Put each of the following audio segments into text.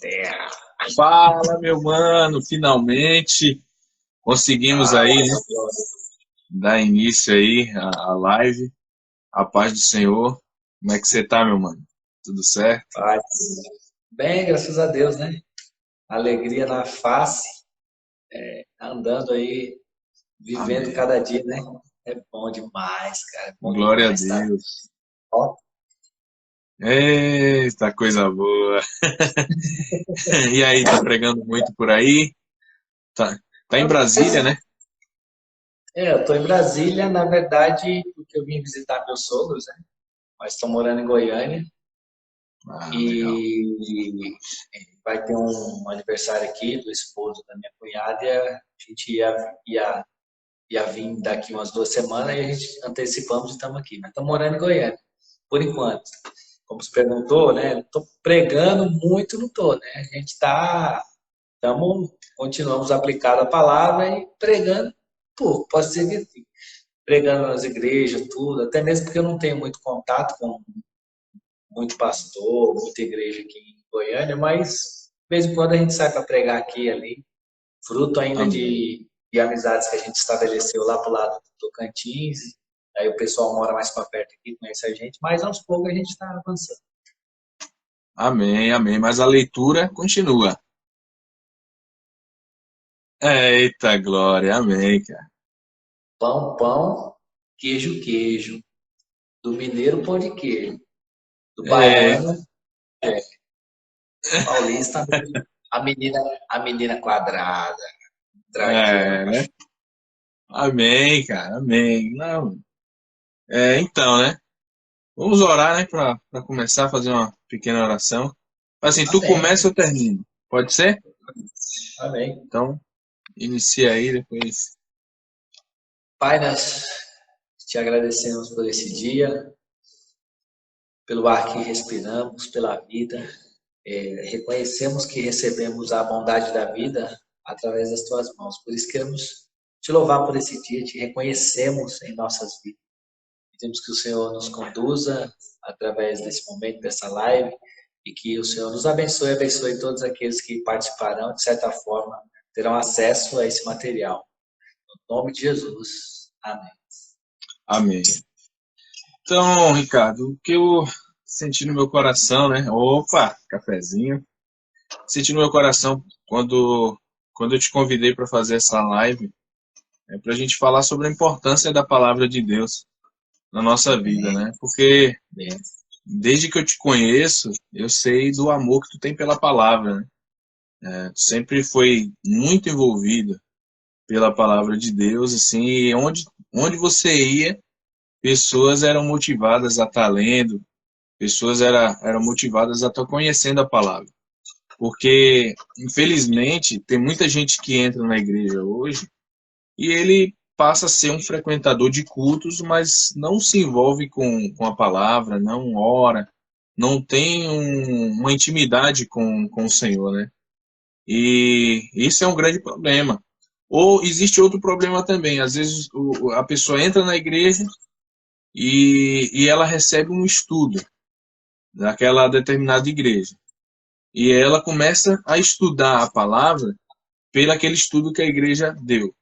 Terra. Fala, meu mano, finalmente conseguimos Fala, aí, né, meu brother. dar início aí à live. A paz do Senhor. Como é que você tá, meu mano? Tudo certo? Paz. Bem, graças a Deus, né? Alegria na face, andando aí, vivendo Amém. cada dia, né? É bom demais, cara. É bom Glória a demais, tá? Deus. Ó, Eita, coisa boa. E aí, tá pregando muito por aí? Tá, tá em Brasília, né? eu tô em Brasília, na verdade, porque eu vim visitar meus sogros, né? Mas estou morando em Goiânia Ah, legal. e vai ter um aniversário aqui do esposo da minha cunhada e a gente ia vir daqui umas 2 semanas e a gente antecipamos e estamos aqui. Mas estamos morando em Goiânia, por enquanto. Como você perguntou, né? Estou pregando muito, não estou, né? A gente está, continuamos aplicando a palavra e pregando, pô, posso dizer que assim, pregando nas igrejas, tudo, até mesmo porque eu não tenho muito contato com muito pastor, muita igreja aqui em Goiânia, mas de vez em quando a gente sai para pregar aqui e ali, fruto ainda Amém. de amizades que a gente estabeleceu lá pro lado do Tocantins. Aí o pessoal mora mais para perto aqui, conhece a gente, mas aos poucos a gente está avançando. Amém, amém. Mas a leitura continua. Eita, glória. Amém, cara. Pão, pão, queijo, queijo. Do mineiro, pão de queijo. Do É, baiano, paulista, a menina, a menina quadrada, dragão. né? Amém, cara. Amém. Não, então, né? Vamos orar, né, para começar a fazer uma pequena oração. Assim, tu Amém. começa, eu termino. Pode ser? Amém. Então, inicia aí, depois. Pai, nós te agradecemos por esse dia, pelo ar que respiramos, pela vida. Reconhecemos que recebemos a bondade da vida através das tuas mãos. Por isso queremos te louvar por esse dia, te reconhecemos em nossas vidas. Pedimos que o Senhor nos conduza através desse momento, dessa live, e que o Senhor nos abençoe, abençoe todos aqueles que participarão, de certa forma, terão acesso a esse material. No nome de Jesus. Amém. Amém. Então, Ricardo, o que eu senti no meu coração, né? Opa, cafezinho. Senti no meu coração quando eu te convidei para fazer essa live, é para a gente falar sobre a importância da palavra de Deus na nossa vida, Amém. né? Porque Amém. desde que eu te conheço, eu sei do amor que tu tem pela palavra, né? Tu sempre foi muito envolvido pela palavra de Deus, assim, e onde você ia, pessoas eram motivadas a estar lendo, pessoas eram motivadas a estar conhecendo a palavra. Porque, infelizmente, tem muita gente que entra na igreja hoje e ele passa a ser um frequentador de cultos, mas não se envolve com a palavra, não ora, não tem uma intimidade com o Senhor, né? E isso é um grande problema. Ou existe outro problema também. Às vezes a pessoa entra na igreja e ela recebe um estudo daquela determinada igreja. E ela começa a estudar a palavra pelo aquele estudo que a igreja deu.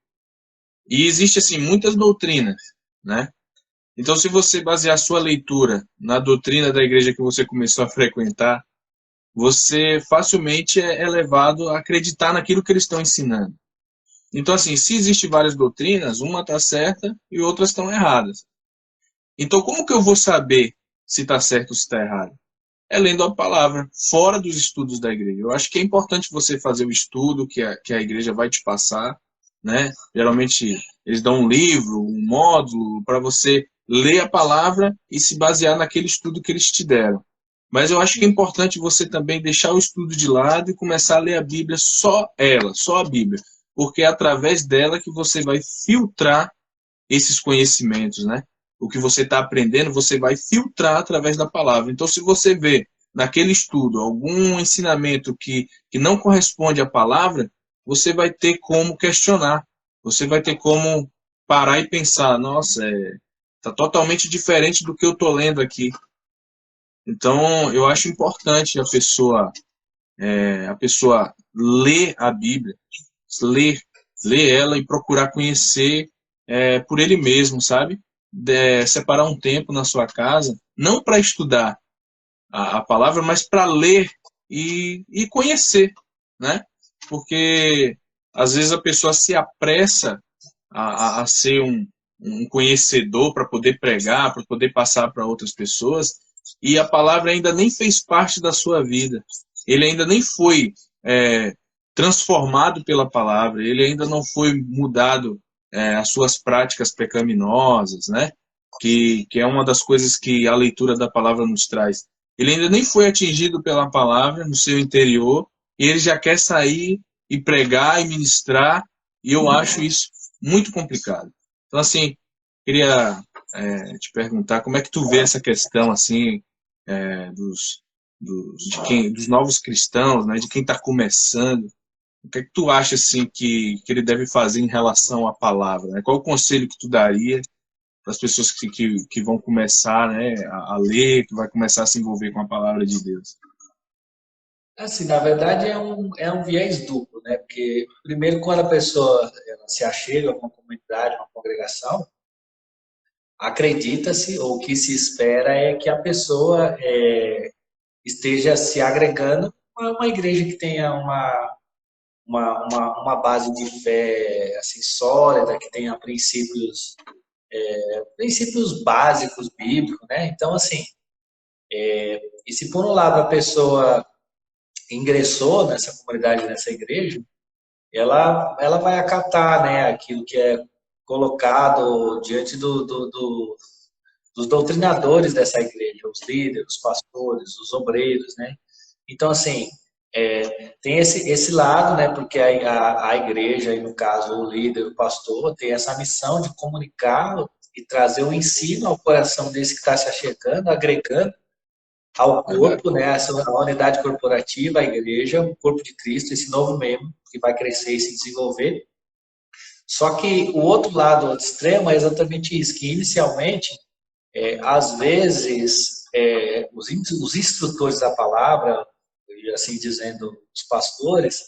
E existe assim muitas doutrinas, né? Então, se você basear sua leitura na doutrina da igreja que você começou a frequentar, você facilmente é levado a acreditar naquilo que eles estão ensinando. Então, assim, se existem várias doutrinas, uma está certa e outras estão erradas. Então, como que eu vou saber se está certo ou se está errado? É lendo a palavra, fora dos estudos da igreja. Eu acho que é importante você fazer o estudo que a igreja vai te passar, né? Geralmente, eles dão um livro, um módulo, para você ler a palavra e se basear naquele estudo que eles te deram. Mas eu acho que é importante você também deixar o estudo de lado e começar a ler a Bíblia, só ela, só a Bíblia. Porque é através dela que você vai filtrar esses conhecimentos, né? O que você está aprendendo, você vai filtrar através da palavra. Então, se você vê naquele estudo algum ensinamento que não corresponde à palavra, você vai ter como questionar. Você vai ter como parar e pensar, nossa, tá totalmente diferente do que eu estou lendo aqui. Então, eu acho importante a pessoa a pessoa ler a Bíblia, ler, ler ela e procurar conhecer por ele mesmo, sabe? Separar um tempo na sua casa, não para estudar a palavra, mas para ler e conhecer, né? Porque às vezes a pessoa se apressa a ser um conhecedor para poder pregar, para poder passar para outras pessoas, e a palavra ainda nem fez parte da sua vida. Ele ainda nem foi transformado pela palavra, ele ainda não foi mudado as suas práticas pecaminosas, né? Que é uma das coisas que a leitura da palavra nos traz. Ele ainda nem foi atingido pela palavra no seu interior, e ele já quer sair e pregar e ministrar, e eu acho isso muito complicado. Então, assim, queria te perguntar como é que tu vê essa questão, assim, dos novos cristãos, né, de quem está começando. O que é que tu acha, assim, que ele deve fazer em relação à palavra, né? Qual o conselho que tu daria para as pessoas que vão começar, né, a ler, que vai começar a se envolver com a palavra de Deus? Assim, na verdade é um viés duplo, né? Porque primeiro quando a pessoa ela se achega a uma comunidade, uma congregação, acredita-se ou o que se espera é que a pessoa esteja se agregando a uma igreja que tenha uma base de fé assim sólida, que tenha princípios básicos bíblicos, né? Então assim, e se por um lado a pessoa ingressou nessa comunidade, nessa igreja, ela vai acatar, né, aquilo que é colocado diante dos doutrinadores dessa igreja, os líderes, os pastores, os obreiros, né? Então, assim, tem esse lado, né, porque a igreja, e no caso o líder, o pastor, tem essa missão de comunicar e trazer o ensino ao coração desse que está se achegando, agregando ao Verdade. corpo, né, a unidade corporativa, a igreja, o corpo de Cristo, esse novo membro que vai crescer e se desenvolver. Só que o outro lado, o outro extremo, é exatamente isso, que inicialmente, às vezes, os instrutores da palavra, e assim dizendo, os pastores,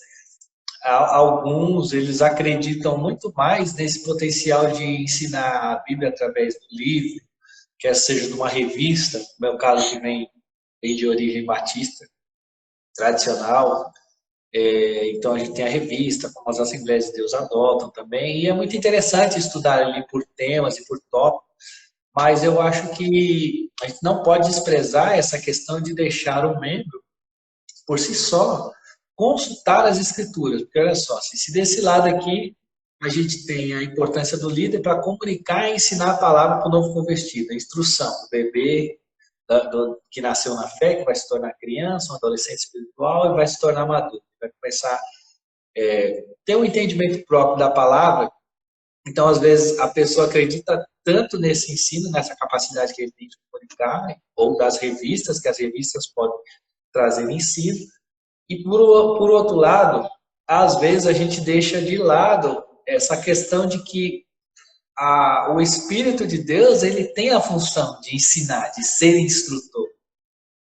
alguns, eles acreditam muito mais nesse potencial de ensinar a Bíblia através do livro, quer seja de uma revista, no meu caso que vem de origem batista, tradicional. Então a gente tem a revista, como as Assembleias de Deus adotam também, e é muito interessante estudar ali por temas e por tópicos, mas eu acho que a gente não pode desprezar essa questão de deixar o membro, por si só, consultar as escrituras, porque olha só, se desse lado aqui a gente tem a importância do líder para comunicar e ensinar a palavra para o novo convertido, a instrução, o bebê que nasceu na fé, que vai se tornar criança, um adolescente espiritual e vai se tornar maduro, vai começar a ter um entendimento próprio da palavra. Então, às vezes, a pessoa acredita tanto nesse ensino, nessa capacidade que ele tem de comunicar, né? Ou das revistas, que as revistas podem trazer ensino. E, por outro lado, às vezes a gente deixa de lado essa questão de que o Espírito de Deus ele tem a função de ensinar, de ser instrutor,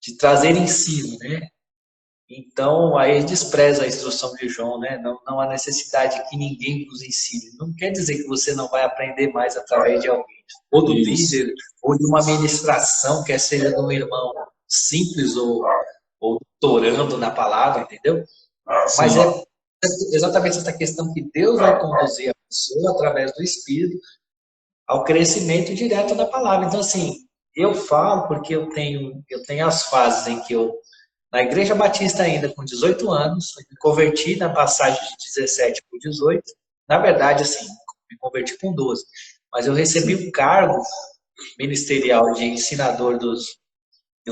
de trazer ensino, né? Então, aí despreza a instrução de João, né? Não há necessidade que ninguém vos ensine. Não quer dizer que você não vai aprender mais através de alguém, ou do Isso. líder, ou de uma ministração, quer seja de um irmão simples ou doutorando na palavra, entendeu? Mas Sim. é exatamente essa questão que Deus vai conduzir a pessoa através do Espírito ao crescimento direto da palavra. Então, assim, eu falo porque eu tenho as fases em que na Igreja Batista ainda, com 18 anos, me converti na passagem de 17 para 18. Na verdade, assim, me converti com 12. Mas eu recebi um cargo ministerial de ensinador dos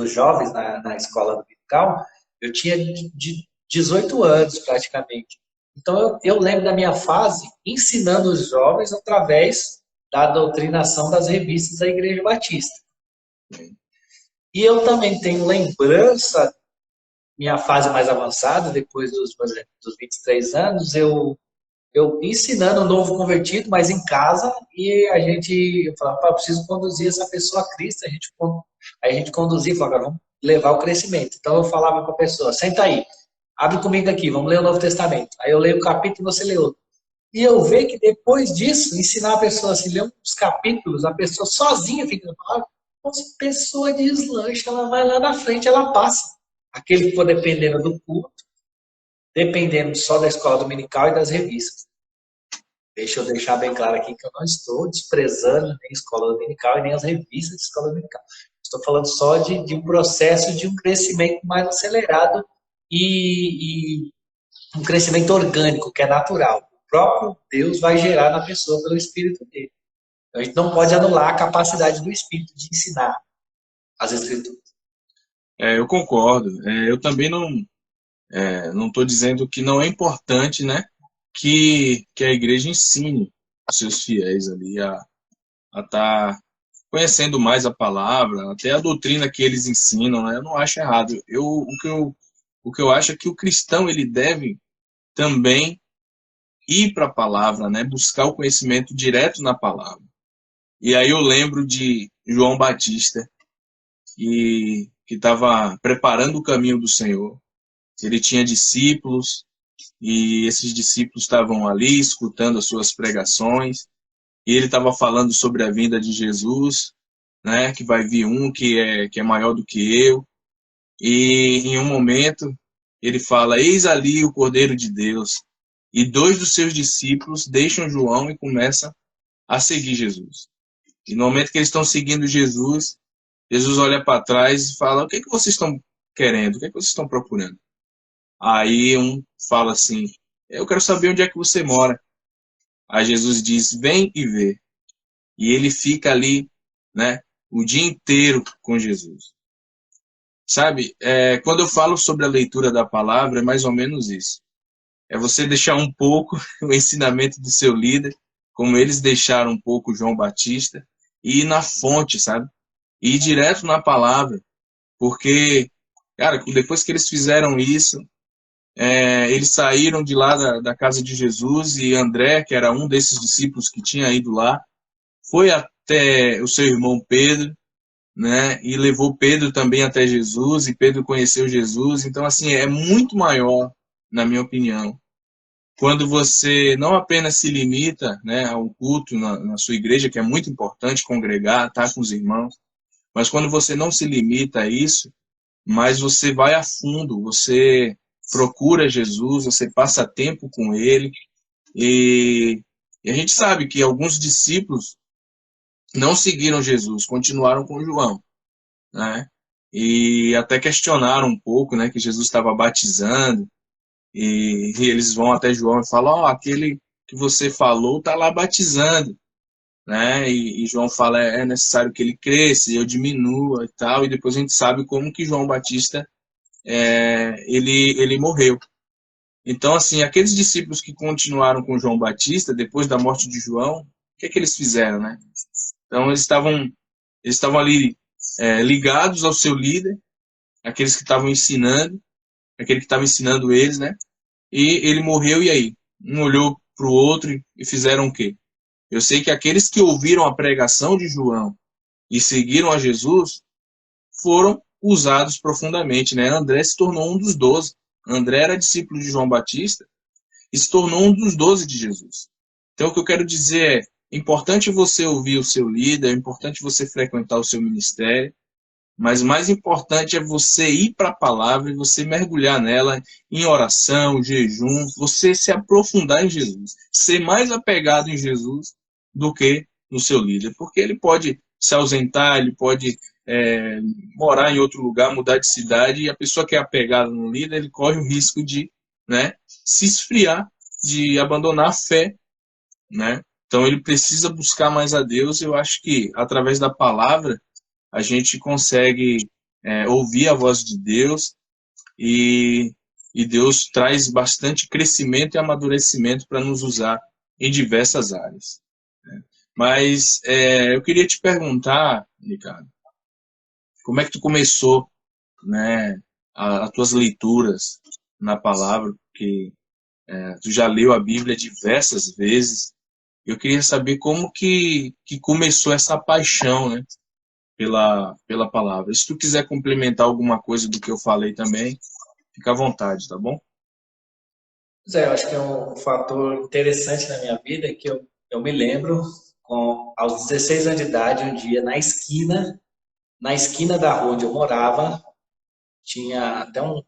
jovens na escola dominical. Eu tinha de 18 anos, praticamente. Então, eu lembro da minha fase ensinando os jovens através da doutrinação das revistas da Igreja Batista. E eu também tenho lembrança minha fase mais avançada, depois por exemplo, dos 23 anos, eu ensinando um novo convertido, mas em casa, e eu falava, preciso conduzir essa pessoa a Cristo, aí a gente conduzia, falava, vamos levar o crescimento. Então eu falava para a pessoa, senta aí, Abre comigo aqui, vamos ler o Novo Testamento. Aí eu leio um capítulo e você lê outro. E eu vejo que depois disso, ensinar a pessoa a se ler uns capítulos, a pessoa sozinha fica na palavra, nossa, a pessoa deslancha, ela vai lá na frente, ela passa. Aquele que for dependendo do culto, dependendo só da escola dominical e das revistas. Deixa eu deixar bem claro aqui que eu não estou desprezando nem a escola dominical e nem as revistas de escola dominical. Estou falando só de um processo de um crescimento mais acelerado e um crescimento orgânico, que é natural. O próprio Deus vai gerar na pessoa pelo Espírito dele. Então, a gente não pode anular a capacidade do Espírito de ensinar as Escrituras. Eu concordo. Eu também não estou dizendo que não é importante, né, que a igreja ensine os seus fiéis ali a estar conhecendo mais a palavra, até a doutrina que eles ensinam, né? Eu não acho errado. O que eu acho é que o cristão ele deve também ir para a palavra, né? Buscar o conhecimento direto na palavra. E aí eu lembro de João Batista, que estava preparando o caminho do Senhor. Ele tinha discípulos, e esses discípulos estavam ali escutando as suas pregações, e ele estava falando sobre a vinda de Jesus, né, que vai vir um que é maior do que eu, e em um momento ele fala, eis ali o Cordeiro de Deus, e dois dos seus discípulos deixam João e começam a seguir Jesus. E no momento que eles estão seguindo Jesus, Jesus olha para trás e fala, o que vocês estão querendo? O que vocês estão procurando? Aí um fala assim, eu quero saber onde é que você mora. Aí Jesus diz, vem e vê. E ele fica ali, né, o dia inteiro com Jesus. Sabe, quando eu falo sobre a leitura da palavra, é mais ou menos isso. É você deixar um pouco o ensinamento do seu líder, como eles deixaram um pouco João Batista, e ir na fonte, sabe? E ir direto na palavra. Porque, cara, depois que eles fizeram isso, eles saíram de lá da casa de Jesus e André, que era um desses discípulos que tinha ido lá, foi até o seu irmão Pedro, né? E levou Pedro também até Jesus, e Pedro conheceu Jesus. Então, assim, é muito maior, na minha opinião, quando você não apenas se limita, né, ao culto na sua igreja, que é muito importante congregar, estar com os irmãos, mas quando você não se limita a isso, mas você vai a fundo, você procura Jesus, você passa tempo com ele, e a gente sabe que alguns discípulos não seguiram Jesus, continuaram com João, né? E até questionaram um pouco, né, que Jesus estava batizando, e eles vão até João e falam, aquele que você falou está lá batizando, né? E João fala, é necessário que ele cresça e eu diminua e tal, e depois a gente sabe como que João Batista, ele morreu. Então, assim, aqueles discípulos que continuaram com João Batista, depois da morte de João, o que eles fizeram, né? Então, eles estavam ali ligados ao seu líder, aqueles que estavam ensinando, aquele que estava ensinando eles, né? E ele morreu, e aí? Um olhou para o outro e fizeram o quê? Eu sei que aqueles que ouviram a pregação de João e seguiram a Jesus foram usados profundamente, né? André se tornou um dos 12. André era discípulo de João Batista e se tornou um dos 12 de Jesus. Então, o que eu quero dizer é importante você ouvir o seu líder, é importante você frequentar o seu ministério, mas mais importante é você ir para a palavra e você mergulhar nela em oração, jejum, você se aprofundar em Jesus, ser mais apegado em Jesus do que no seu líder, porque ele pode se ausentar, ele pode morar em outro lugar, mudar de cidade, e a pessoa que é apegada no líder, ele corre o risco de, né, se esfriar, de abandonar a fé, né? Então ele precisa buscar mais a Deus. Eu acho que através da palavra a gente consegue ouvir a voz de Deus, e Deus traz bastante crescimento e amadurecimento para nos usar em diversas áreas, né? Mas eu queria te perguntar, Ricardo, como é que tu começou, né, as tuas leituras na palavra, porque tu já leu a Bíblia diversas vezes. Eu queria saber como que começou essa paixão, né, pela palavra. Se tu quiser complementar alguma coisa do que eu falei também, Fica à vontade, tá bom? Pois é, eu acho que é um fator interessante na minha vida que eu me lembro, aos 16 anos de idade, um dia na esquina da rua onde eu morava, tinha até um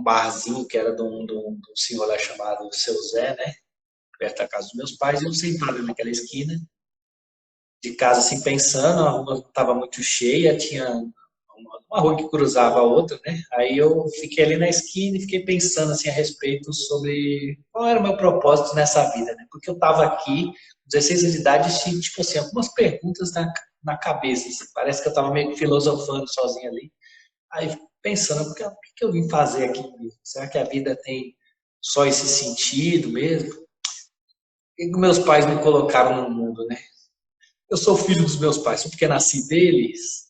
barzinho que era de um senhor lá chamado Seu Zé, né? Perto da casa dos meus pais, e eu sentado naquela esquina, de casa assim pensando, a rua estava muito cheia, tinha uma rua que cruzava a outra, né? Aí eu fiquei ali na esquina e fiquei pensando assim a respeito sobre qual era o meu propósito nessa vida, né? Porque eu estava aqui, com 16 anos de idade, tinha, tipo assim, algumas perguntas na cabeça, assim. Parece que eu estava meio que filosofando sozinho ali. Aí pensando, o que eu vim fazer aqui mesmo? Será que a vida tem só esse sentido mesmo? Por que meus pais me colocaram no mundo, né? Eu sou filho dos meus pais, só porque nasci deles.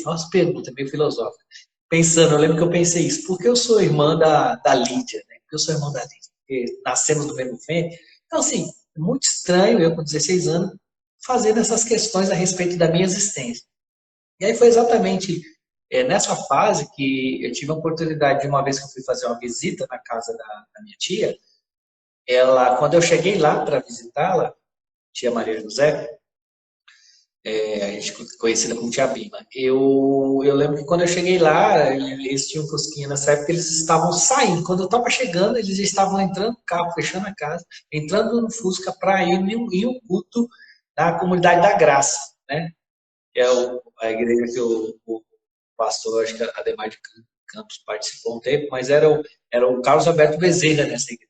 Nossa, pergunta meio filosófica. Pensando, eu lembro que eu pensei isso, porque eu sou irmã da Lídia, né? Porque eu sou irmã da Lídia, porque nascemos do mesmo ventre. Então, assim, é muito estranho eu, com 16 anos, fazendo essas questões a respeito da minha existência. E aí foi exatamente nessa fase que eu tive a oportunidade de uma vez que eu fui fazer uma visita na casa da minha tia, quando eu cheguei lá para visitá-la, tia Maria José, a gente conhecida como Tia Bima. Eu lembro que quando eu cheguei lá, eles tinham um Fusquinha nessa época, eles estavam saindo. Quando eu estava chegando, eles já estavam entrando no carro, fechando a casa, entrando no Fusca para ir em um culto na Comunidade da Graça, né? Que é a igreja que o pastor, acho que Ademar de Campos participou um tempo, mas era o Carlos Alberto Bezerra nessa igreja.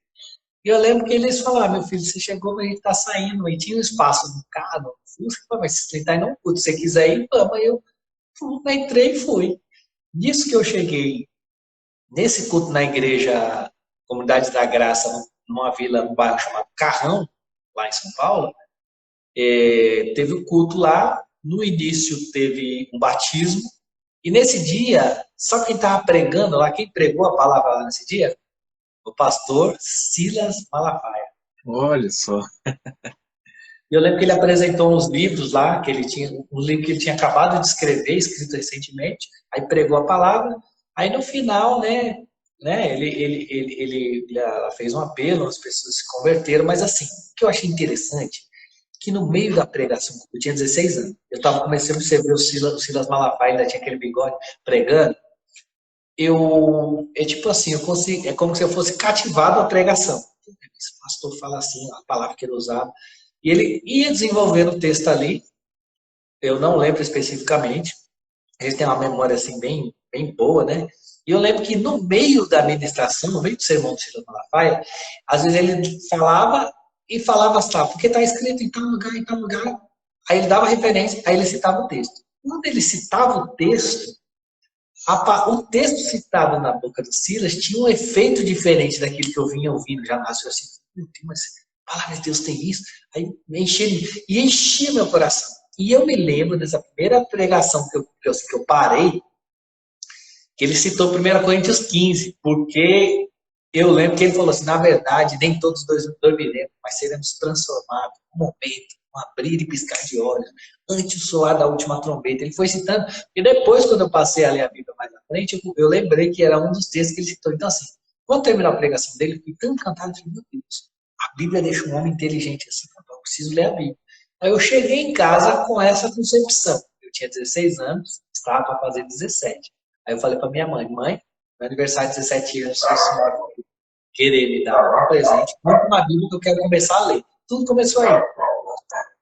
E eu lembro que eles falaram, meu filho, você chegou, mas a gente tá saindo, e tinha um espaço no carro, mas se você tá indo, se você quiser ir, vamos. Aí eu entrei e fui. Disso que eu cheguei nesse culto na igreja Comunidade da Graça, numa vila, num bairro chamado Carrão, lá em São Paulo, teve o culto lá, no início teve um batismo, e nesse dia, sabe quem estava pregando lá, quem pregou a palavra lá nesse dia? O pastor Silas Malafaia. Olha só. E eu lembro que ele apresentou uns livros lá, que ele tinha, um livro que ele tinha acabado de escrever, escrito recentemente, aí pregou a palavra, aí no final, ela fez um apelo, as pessoas se converteram, mas assim, o que eu achei interessante, que no meio da pregação, eu tinha 16 anos, eu estava começando a observar o Silas Malafaia, ainda tinha aquele bigode, pregando, é tipo assim, é como se eu fosse cativado à pregação. Esse pastor fala assim, a palavra que ele usava. E ele ia desenvolvendo o texto ali, eu não lembro especificamente, ele tem uma memória assim bem, bem boa, né? E eu lembro que no meio da ministração, no meio do sermão do Silas Malafaia, às vezes ele falava e falava assim, porque está escrito em tal lugar, em tal lugar. Aí ele dava referência, aí ele citava o texto. Quando ele citava o texto, o texto citado na boca do Silas tinha um efeito diferente daquilo que eu vinha ouvindo já no raciocínio. Mas a palavra de Deus tem isso? Aí enchia meu coração. E eu me lembro dessa primeira pregação que eu parei, que ele citou 1 Coríntios 15, porque eu lembro que ele falou assim, na verdade, nem todos dormiremos, mas seremos transformados um momento, um abrir e piscar de olhos, antes do soar da última trombeta. Ele foi citando, e depois, quando eu passei a ler a Bíblia mais à frente, eu lembrei que era um dos textos que ele citou. Então, assim, quando terminar a pregação dele, eu fiquei tão encantado, eu falei, meu Deus, a Bíblia deixa um homem inteligente assim, eu preciso ler a Bíblia. Aí eu cheguei em casa com essa concepção. Eu tinha 16 anos, estava para fazer 17. Aí eu falei para minha mãe, meu aniversário de 17 anos, se a senhora querer me dar um presente, compre uma Bíblia que eu quero começar a ler. Tudo começou aí.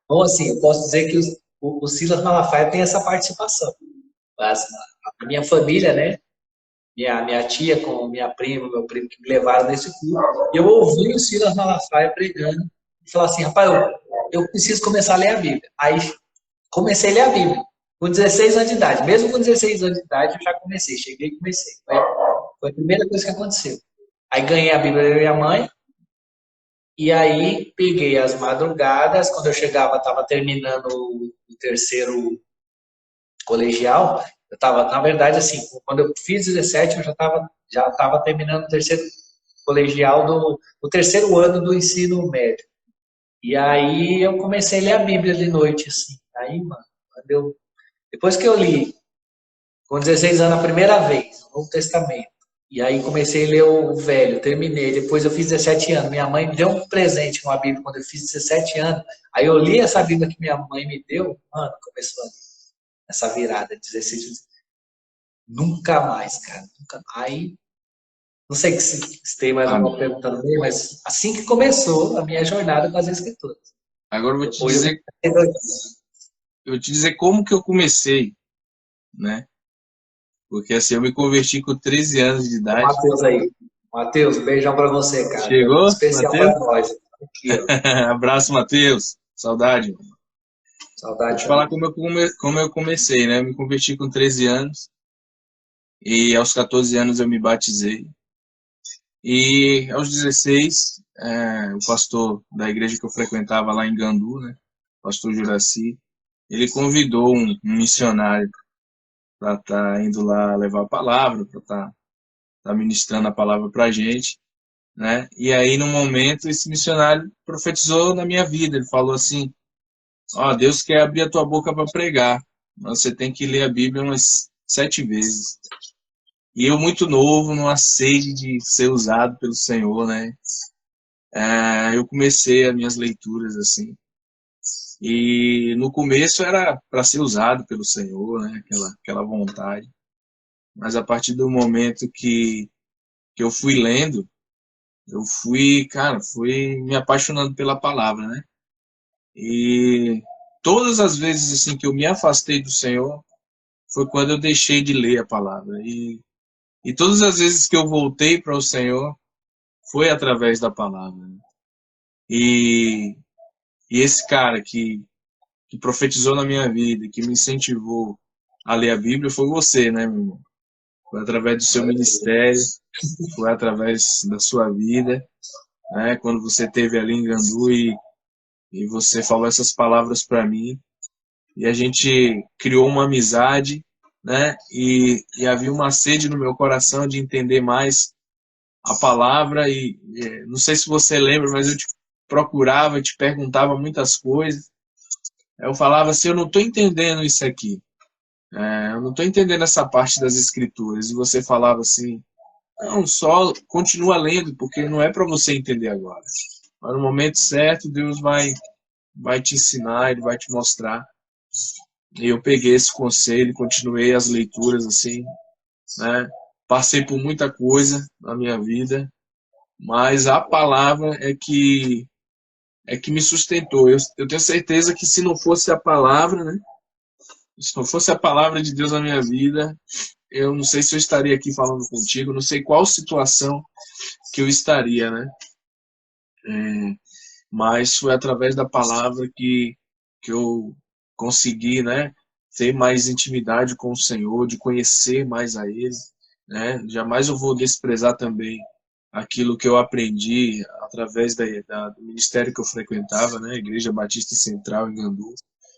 Então, assim, eu posso dizer que o Silas Malafaia tem essa participação. Mas a minha família, né? Minha tia com minha prima, meu primo, que me levaram nesse culto. E eu ouvi o Silas Malafaia pregando e falar assim, rapaz, eu preciso começar a ler a Bíblia. Aí comecei a ler a Bíblia. Com 16 anos de idade. Mesmo com 16 anos de idade, eu já comecei. Cheguei e comecei. Foi a primeira coisa que aconteceu. Aí ganhei a Bíblia da minha mãe. E aí peguei as madrugadas. Quando eu chegava, estava terminando o terceiro colegial. Eu estava, na verdade, assim, quando eu fiz 17, eu já tava terminando o terceiro colegial o terceiro ano do ensino médio. E aí eu comecei a ler a Bíblia de noite, assim. Aí, mano, depois que eu li com 16 anos a primeira vez, o Novo Testamento, E aí comecei a ler o velho, terminei. Depois eu fiz 17 anos. Minha mãe me deu um presente com a Bíblia quando eu fiz 17 anos. Aí eu li essa Bíblia que minha mãe me deu, mano, começou essa virada, 16, nunca mais, cara. Nunca. Aí, não sei se tem mais alguma Amém. pergunta no meio, mas assim que começou a minha jornada com as escrituras. Agora Depois eu eu vou te dizer como que eu comecei, né? Porque assim, eu me converti com 13 anos de o idade. Matheus aí. Matheus, um beijão pra você, cara. Chegou, Especial Matheus? pra nós. Aqui, ó. Abraço, Matheus. Saudade. Vou Saudade te falar também. como eu comecei, né? Eu me converti com 13 anos e aos 14 anos eu me batizei. E aos 16, o pastor da igreja que eu frequentava lá em Gandu, né? O pastor Juraci, ele convidou um missionário para estar indo lá levar a palavra, para estar ministrando a palavra para a gente, né? E aí, no momento, esse missionário profetizou na minha vida. Ele falou assim: ó, Deus quer abrir a tua boca para pregar, mas você tem que ler a Bíblia umas 7 vezes. E eu, muito novo, numa sede de ser usado pelo Senhor, né? Eu comecei as minhas leituras assim. E no começo era para ser usado pelo Senhor, né? Aquela vontade. Mas a partir do momento que eu fui lendo, eu fui, cara, fui me apaixonando pela palavra, né? E todas as vezes assim que eu me afastei do Senhor foi quando eu deixei de ler a palavra. E todas as vezes que eu voltei para o Senhor foi através da palavra, né? E, e esse cara que profetizou na minha vida, que me incentivou a ler a Bíblia, foi você, né, meu irmão? Foi através do seu ministério, foi através da sua vida, né? Quando você esteve ali em Gandu e você falou essas palavras para mim, e a gente criou uma amizade, né? E havia uma sede no meu coração de entender mais a palavra não sei se você lembra, mas eu te procurava, te perguntava muitas coisas. Eu falava assim, eu não estou entendendo isso aqui. Eu não estou entendendo essa parte das escrituras. E você falava assim, não, só continua lendo, porque não é para você entender agora. Mas no momento certo, Deus vai te ensinar, Ele vai te mostrar. E eu peguei esse conselho, continuei as leituras assim, né? Passei por muita coisa na minha vida, mas a palavra é que me sustentou. Eu tenho certeza que se não fosse a palavra, né? Se não fosse a palavra de Deus na minha vida, eu não sei se eu estaria aqui falando contigo, não sei qual situação que eu estaria, né? Mas foi através da palavra que eu consegui, né, ter mais intimidade com o Senhor, de conhecer mais a Ele, né? Jamais eu vou desprezar também aquilo que eu aprendi através do ministério que eu frequentava, né, Igreja Batista Central em Gandu,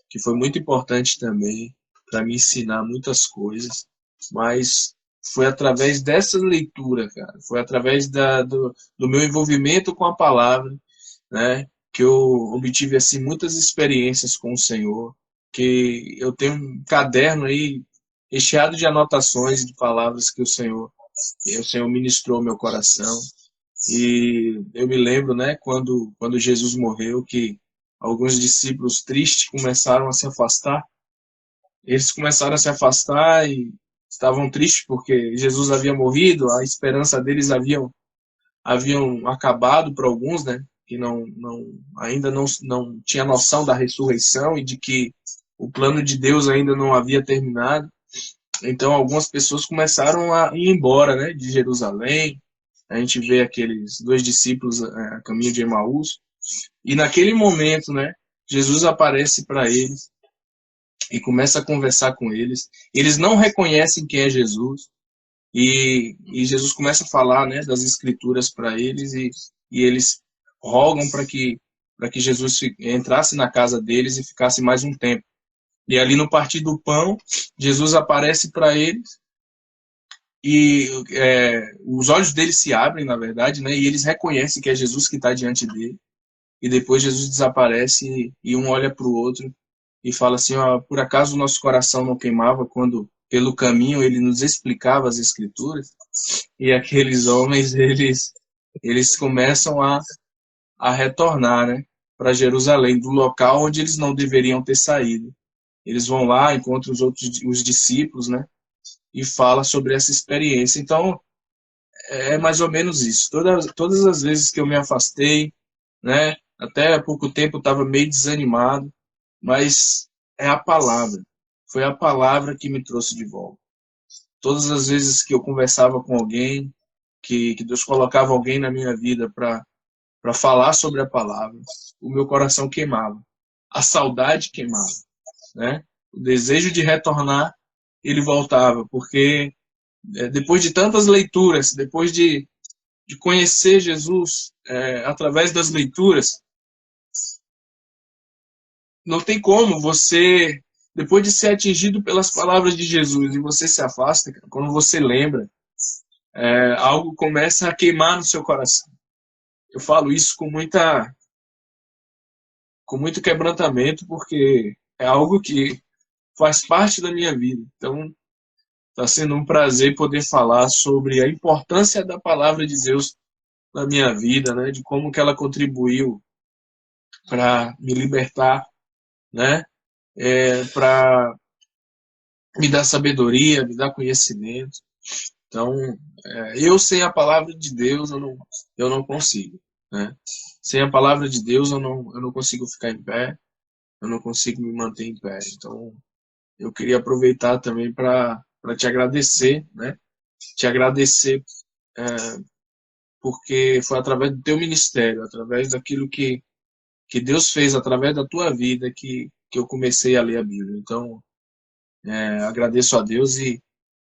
que foi muito importante também para me ensinar muitas coisas, mas foi através dessa leitura, cara, foi através do meu envolvimento com a palavra, né, que eu obtive assim muitas experiências com o Senhor, que eu tenho um caderno aí recheado de anotações de palavras que o Senhor ministrou ao meu coração. E eu me lembro, né, quando Jesus morreu, que alguns discípulos tristes começaram a se afastar. Eles começaram a se afastar e estavam tristes porque Jesus havia morrido, a esperança deles haviam acabado para alguns, né? Que ainda não tinha noção da ressurreição e de que o plano de Deus ainda não havia terminado. Então, algumas pessoas começaram a ir embora, né? De Jerusalém. A gente vê aqueles dois discípulos a caminho de Emaús. E naquele momento, né? Jesus aparece para eles e começa a conversar com eles. Eles não reconhecem quem é Jesus. E Jesus começa a falar, né, das escrituras para eles e eles rogam para que Jesus entrasse na casa deles e ficasse mais um tempo. E ali no partir do pão, Jesus aparece para eles e os olhos deles se abrem, na verdade, né, e eles reconhecem que é Jesus que está diante dele. E depois Jesus desaparece e um olha para o outro e fala assim, ó, por acaso o nosso coração não queimava pelo caminho ele nos explicava as Escrituras, e aqueles homens, eles começam a retornar, né, para Jerusalém, do local onde eles não deveriam ter saído. Eles vão lá, encontram os discípulos, né, e fala sobre essa experiência. Então, é mais ou menos isso. Todas as vezes que eu me afastei, né, até há pouco tempo eu estava meio desanimado, mas é a palavra. Foi a palavra que me trouxe de volta. Todas as vezes que eu conversava com alguém, que Deus colocava alguém na minha vida para falar sobre a palavra, o meu coração queimava. A saudade queimava, né? O desejo de retornar, ele voltava, porque depois de tantas leituras, depois de conhecer Jesus através das leituras, não tem como você, depois de ser atingido pelas palavras de Jesus e você se afasta, quando você lembra, algo começa a queimar no seu coração. Eu falo isso com muito quebrantamento, porque é algo que faz parte da minha vida. Então, está sendo um prazer poder falar sobre a importância da palavra de Deus na minha vida, né? De como que ela contribuiu para me libertar, né? Para me dar sabedoria, me dar conhecimento. Então, eu sem a palavra de Deus, eu não consigo, né? Sem a palavra de Deus, eu não consigo ficar em pé, eu não consigo me manter em pé. Então, eu queria aproveitar também para te agradecer, né? Te agradecer porque foi através do teu ministério, através daquilo que Deus fez através da tua vida que eu comecei a ler a Bíblia. Então, agradeço a Deus e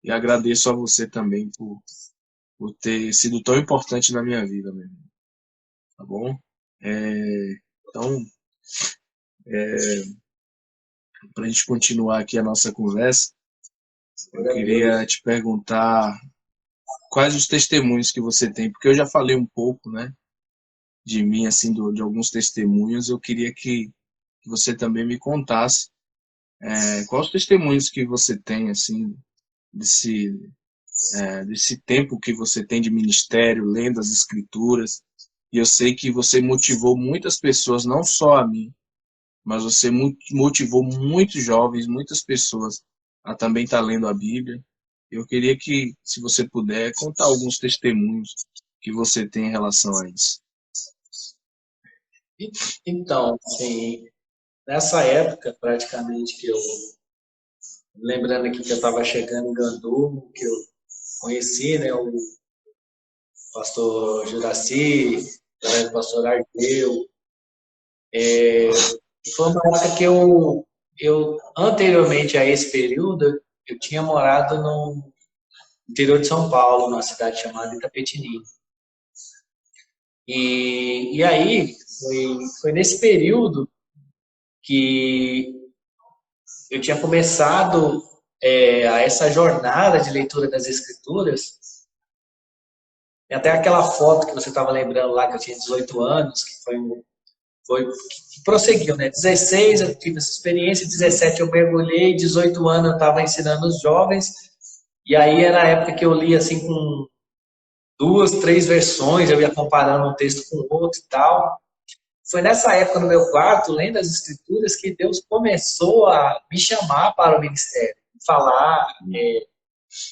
agradeço a você também por ter sido tão importante na minha vida, meu irmão. Tá bom? Então, para a gente continuar aqui a nossa conversa, eu queria te perguntar quais os testemunhos que você tem, porque eu já falei um pouco, né, de mim, assim, de alguns testemunhos. Eu queria que você também me contasse quais os testemunhos que você tem, assim, desse tempo que você tem de ministério, lendo as Escrituras. E eu sei que você motivou muitas pessoas, não só a mim, mas você motivou muitos jovens, muitas pessoas a também estar lendo a Bíblia. Eu queria que, se você puder, contar alguns testemunhos que você tem em relação a isso. Então, assim, nessa época, praticamente, que eu, lembrando aqui que eu estava chegando em Gandu, que eu conheci, né, o pastor Juraci, o pastor Ardeu. Foi uma época que eu, anteriormente a esse período, eu tinha morado no interior de São Paulo, numa cidade chamada Itapetininga. E aí, foi nesse período que eu tinha começado a essa jornada de leitura das Escrituras. E até aquela foto que você estava lembrando lá, que eu tinha 18 anos, que que prosseguiu, né? 16 eu tive essa experiência, 17 eu mergulhei, 18 anos eu estava ensinando os jovens, e aí era a época que eu li assim com 2, 3 versões, eu ia comparando um texto com o outro e tal. Foi nessa época no meu quarto, lendo as Escrituras, que Deus começou a me chamar para o ministério, falar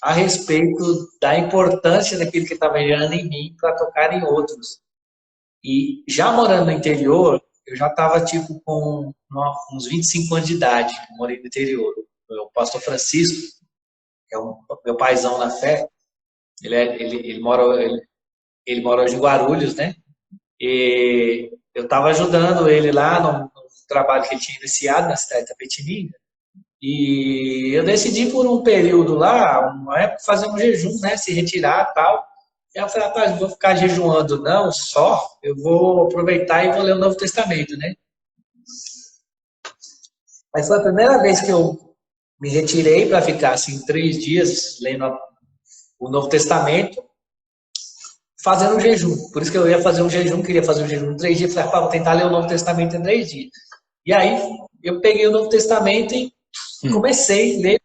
a respeito da importância daquilo que estava gerando em mim para tocar em outros. E já morando no interior, eu já estava tipo com uns 25 anos de idade, morei no interior. O pastor Francisco, que é meu paizão na fé, ele mora hoje em Guarulhos, né? E eu estava ajudando ele lá no trabalho que ele tinha iniciado na cidade de Itapetininga. E eu decidi por um período lá, uma época, fazer um jejum, né? Se retirar e tal. E eu falei, rapaz, não vou ficar jejuando não, só. Eu vou aproveitar e vou ler o Novo Testamento, né? Mas foi a primeira vez que eu me retirei para ficar, assim, 3 dias lendo o Novo Testamento, fazendo um jejum. Por isso que eu ia fazer um jejum, queria fazer um jejum em 3 dias. Falei, vou tentar ler o Novo Testamento em 3 dias. E aí, eu peguei o Novo Testamento e comecei a ler.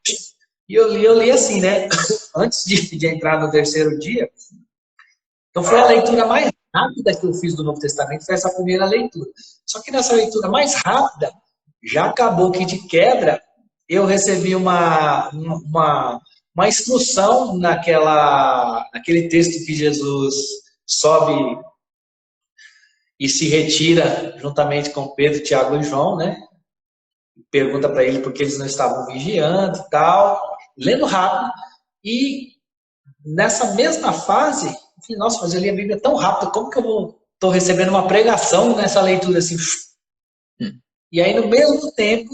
E eu li assim, né? Antes de entrar no terceiro dia, então foi a leitura mais rápida que eu fiz do Novo Testamento, foi essa primeira leitura. Só que nessa leitura mais rápida, já acabou que de quebra eu recebi uma instrução naquele texto que Jesus sobe e se retira juntamente com Pedro, Tiago e João, né? Pergunta para ele por que eles não estavam vigiando e tal, lendo rápido. E nessa mesma fase, eu falei, nossa, mas eu li a Bíblia tão rápido, como que eu estou recebendo uma pregação nessa leitura assim? E aí, no mesmo tempo,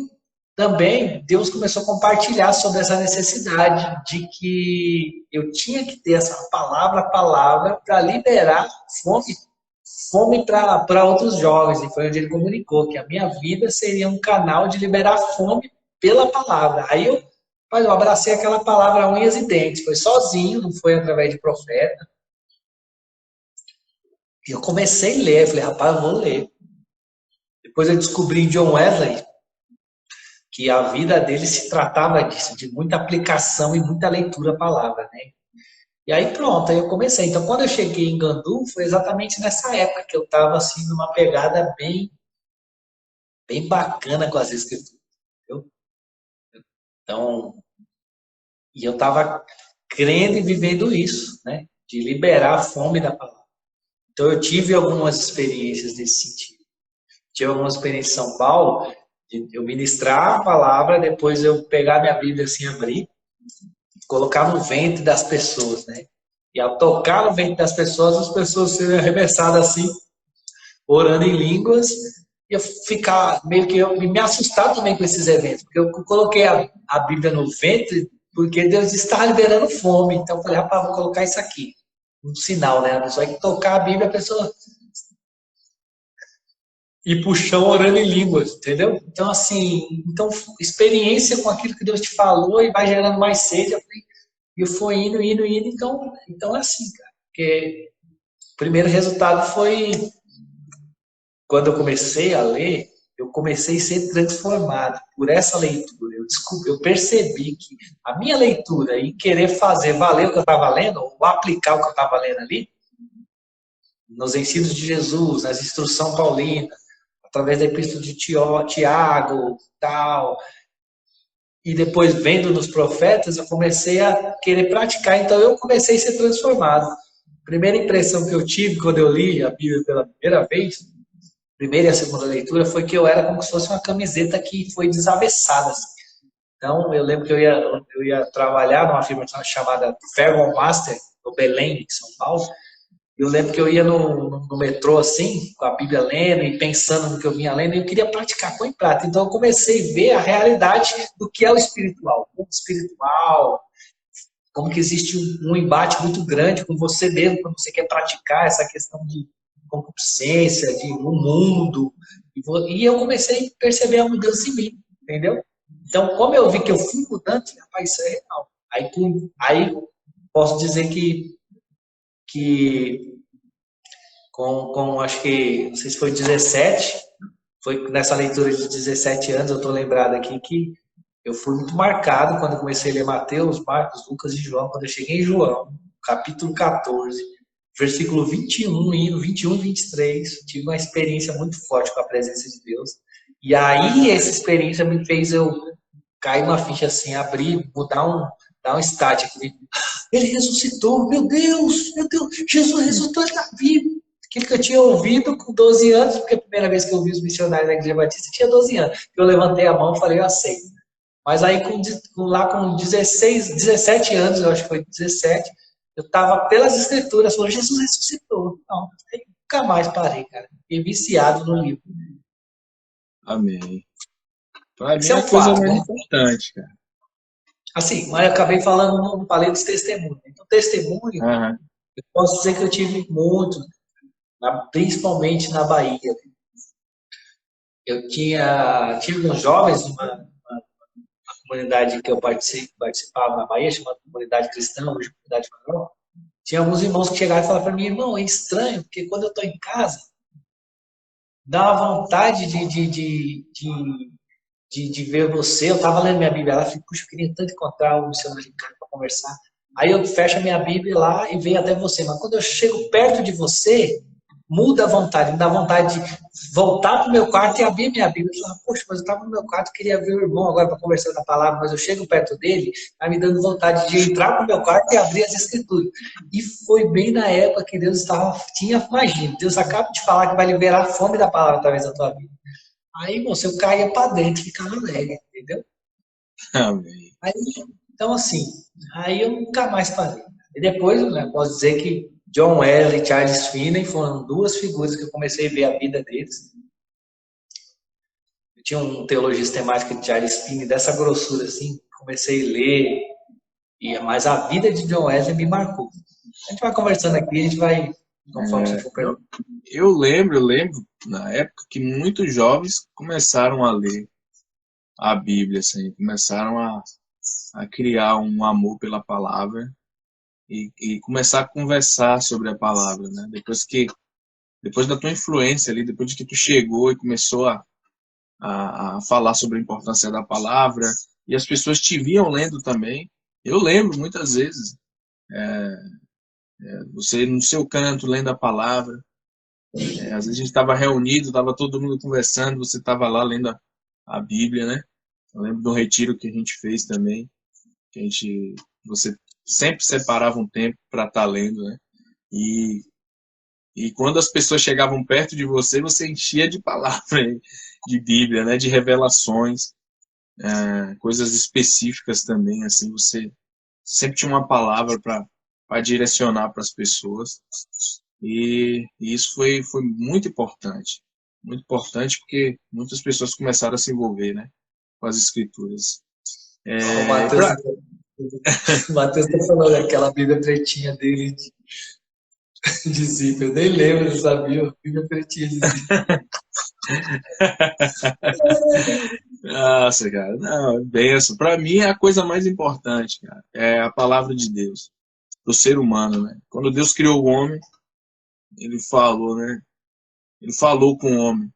também, Deus começou a compartilhar sobre essa necessidade de que eu tinha que ter essa palavra para liberar fome para outros jovens. E foi onde ele comunicou que a minha vida seria um canal de liberar fome pela palavra. Aí eu abracei aquela palavra unhas e dentes. Foi sozinho, não foi através de profeta. E eu comecei a ler. Eu falei, rapaz, eu vou ler. Depois eu descobri em John Wesley que a vida dele se tratava disso, de muita aplicação e muita leitura da palavra, né? E aí pronto, aí eu comecei. Então, quando eu cheguei em Gandu, foi exatamente nessa época que eu estava assim numa pegada bem bacana com as escrituras, entendeu? Então, e eu estava crendo e vivendo isso, né? De liberar a fome da palavra. Então, eu tive algumas experiências nesse sentido. Tive algumas experiências em São Paulo, de eu ministrar a palavra, depois eu pegar minha Bíblia assim, abrir, colocar no ventre das pessoas, né? E ao tocar no ventre das pessoas, as pessoas serem arremessadas assim, orando em línguas, e eu ficar meio que eu me assustar também com esses eventos, porque eu coloquei a Bíblia no ventre, porque Deus está liberando fome. Então eu falei, rapaz, vou colocar isso aqui. Um sinal, né? A pessoa vai tocar a Bíblia, a pessoa ir pro chão orando em línguas, entendeu? Então, assim, experiência com aquilo que Deus te falou e vai gerando mais sede. E eu fui indo, então é assim, cara. Porque o primeiro resultado foi quando eu comecei a ler, eu comecei a ser transformado por essa leitura. Eu percebi que a minha leitura e querer fazer valer o que eu estava lendo, ou aplicar o que eu estava lendo ali, nos ensinos de Jesus, nas instruções paulinas, através da epístola de Tiago, tal, e depois vendo nos profetas, eu comecei a querer praticar, então eu comecei a ser transformado. A primeira impressão que eu tive quando eu li a Bíblia pela primeira vez, primeira e a segunda leitura, foi que eu era como se fosse uma camiseta que foi desavessada. Assim. Então, eu lembro que eu ia trabalhar numa firma chamada Fairmont Master, no Belém, em São Paulo. Eu lembro que eu ia no metrô, assim, com a Bíblia lendo e pensando no que eu vinha lendo, e eu queria praticar com em prática. Então, eu comecei a ver a realidade do que é o espiritual. O espiritual, como que existe um embate muito grande com você mesmo, quando você quer praticar essa questão de concupiscência, de um mundo. E eu comecei a perceber a mudança em mim, entendeu? Então, como eu vi que eu fui mudando, rapaz, isso é real. Aí posso dizer que com acho que, não sei se foi 17, foi nessa leitura de 17 anos, eu estou lembrado aqui que eu fui muito marcado quando eu comecei a ler Mateus, Marcos, Lucas e João, quando eu cheguei em João, capítulo 14, versículo 21, indo 21 e 23, tive uma experiência muito forte com a presença de Deus. E aí essa experiência me fez eu cair uma ficha assim, abrir, dar um start aqui. Ele ressuscitou, meu Deus, Jesus ressuscitou, ele está vivo. Aquilo que eu tinha ouvido com 12 anos, porque a primeira vez que eu vi os missionários da Igreja Batista, eu tinha 12 anos. Eu levantei a mão e falei, eu aceito. Mas aí, lá com 17 anos, eu acho que foi 17, eu estava pelas escrituras, falou, Jesus ressuscitou. Não, eu nunca mais parei, cara. Fiquei viciado no livro. Amém. Para mim Esse é é um a coisa fato, mais né? importante, cara. Assim, mas eu acabei falando, não falei dos testemunhos. Então, testemunho, Aham. eu posso dizer que eu tive muito, principalmente na Bahia. Tive uns jovens numa comunidade que eu participava na Bahia, chamada Comunidade Cristã, hoje Comunidade Farol. Tinha alguns irmãos que chegaram e falaram para mim, irmão, é estranho, porque quando eu estou em casa, dá uma vontade de de ver você. Eu estava lendo minha Bíblia lá, falei, puxa, eu queria tanto encontrar o missionário Ricardo para conversar. Aí eu fecho a minha Bíblia lá e venho até você. Mas quando eu chego perto de você, muda a vontade, me dá vontade de voltar para o meu quarto e abrir minha Bíblia. E falar, poxa, mas eu estava no meu quarto, queria ver o irmão agora para conversar da palavra, mas eu chego perto dele, está me dando vontade de entrar para o meu quarto e abrir as escrituras. E foi bem na época que Deus imagina, Deus acaba de falar que vai liberar a fome da palavra através da tua vida. Aí, moço, eu caía para dentro e ficava alegre, entendeu? Amém. Aí, então, assim, aí eu nunca mais parei. E depois, né, posso dizer que John Wesley e Charles Finney foram duas figuras que eu comecei a ver a vida deles. Eu tinha um teologia sistemática de Charles Finney dessa grossura, assim, comecei a ler, mas a vida de John Wesley me marcou. A gente vai conversando aqui, a gente vai, conforme você for perguntando. Eu lembro, na época, que muitos jovens começaram a ler a Bíblia, assim, começaram a criar um amor pela palavra e começar a conversar sobre a palavra, né? Depois da tua influência ali, depois de que tu chegou e começou a falar sobre a importância da palavra, e as pessoas te viam lendo também. Eu lembro muitas vezes, você no seu canto lendo a palavra, às vezes a gente estava reunido, estava todo mundo conversando, você estava lá lendo a Bíblia, né? Eu lembro do retiro que a gente fez também, que você sempre separava um tempo para estar lendo, né? E quando as pessoas chegavam perto de você, você enchia de palavra, de Bíblia, né? De revelações, coisas específicas também, assim, você sempre tinha uma palavra para direcionar para as pessoas. E isso foi muito importante porque muitas pessoas começaram a se envolver, né, com as escrituras. O É, Matheus o Matheus tá falando daquela Bíblia pretinha dele de zíper. Eu nem lembro, eu sabia. Bíblia pretinha de zíper. Nossa, cara, não, é benção. Para mim, é a coisa mais importante, cara, é a palavra de Deus, do ser humano, né? Quando Deus criou o homem, ele falou, né? Ele falou com o homem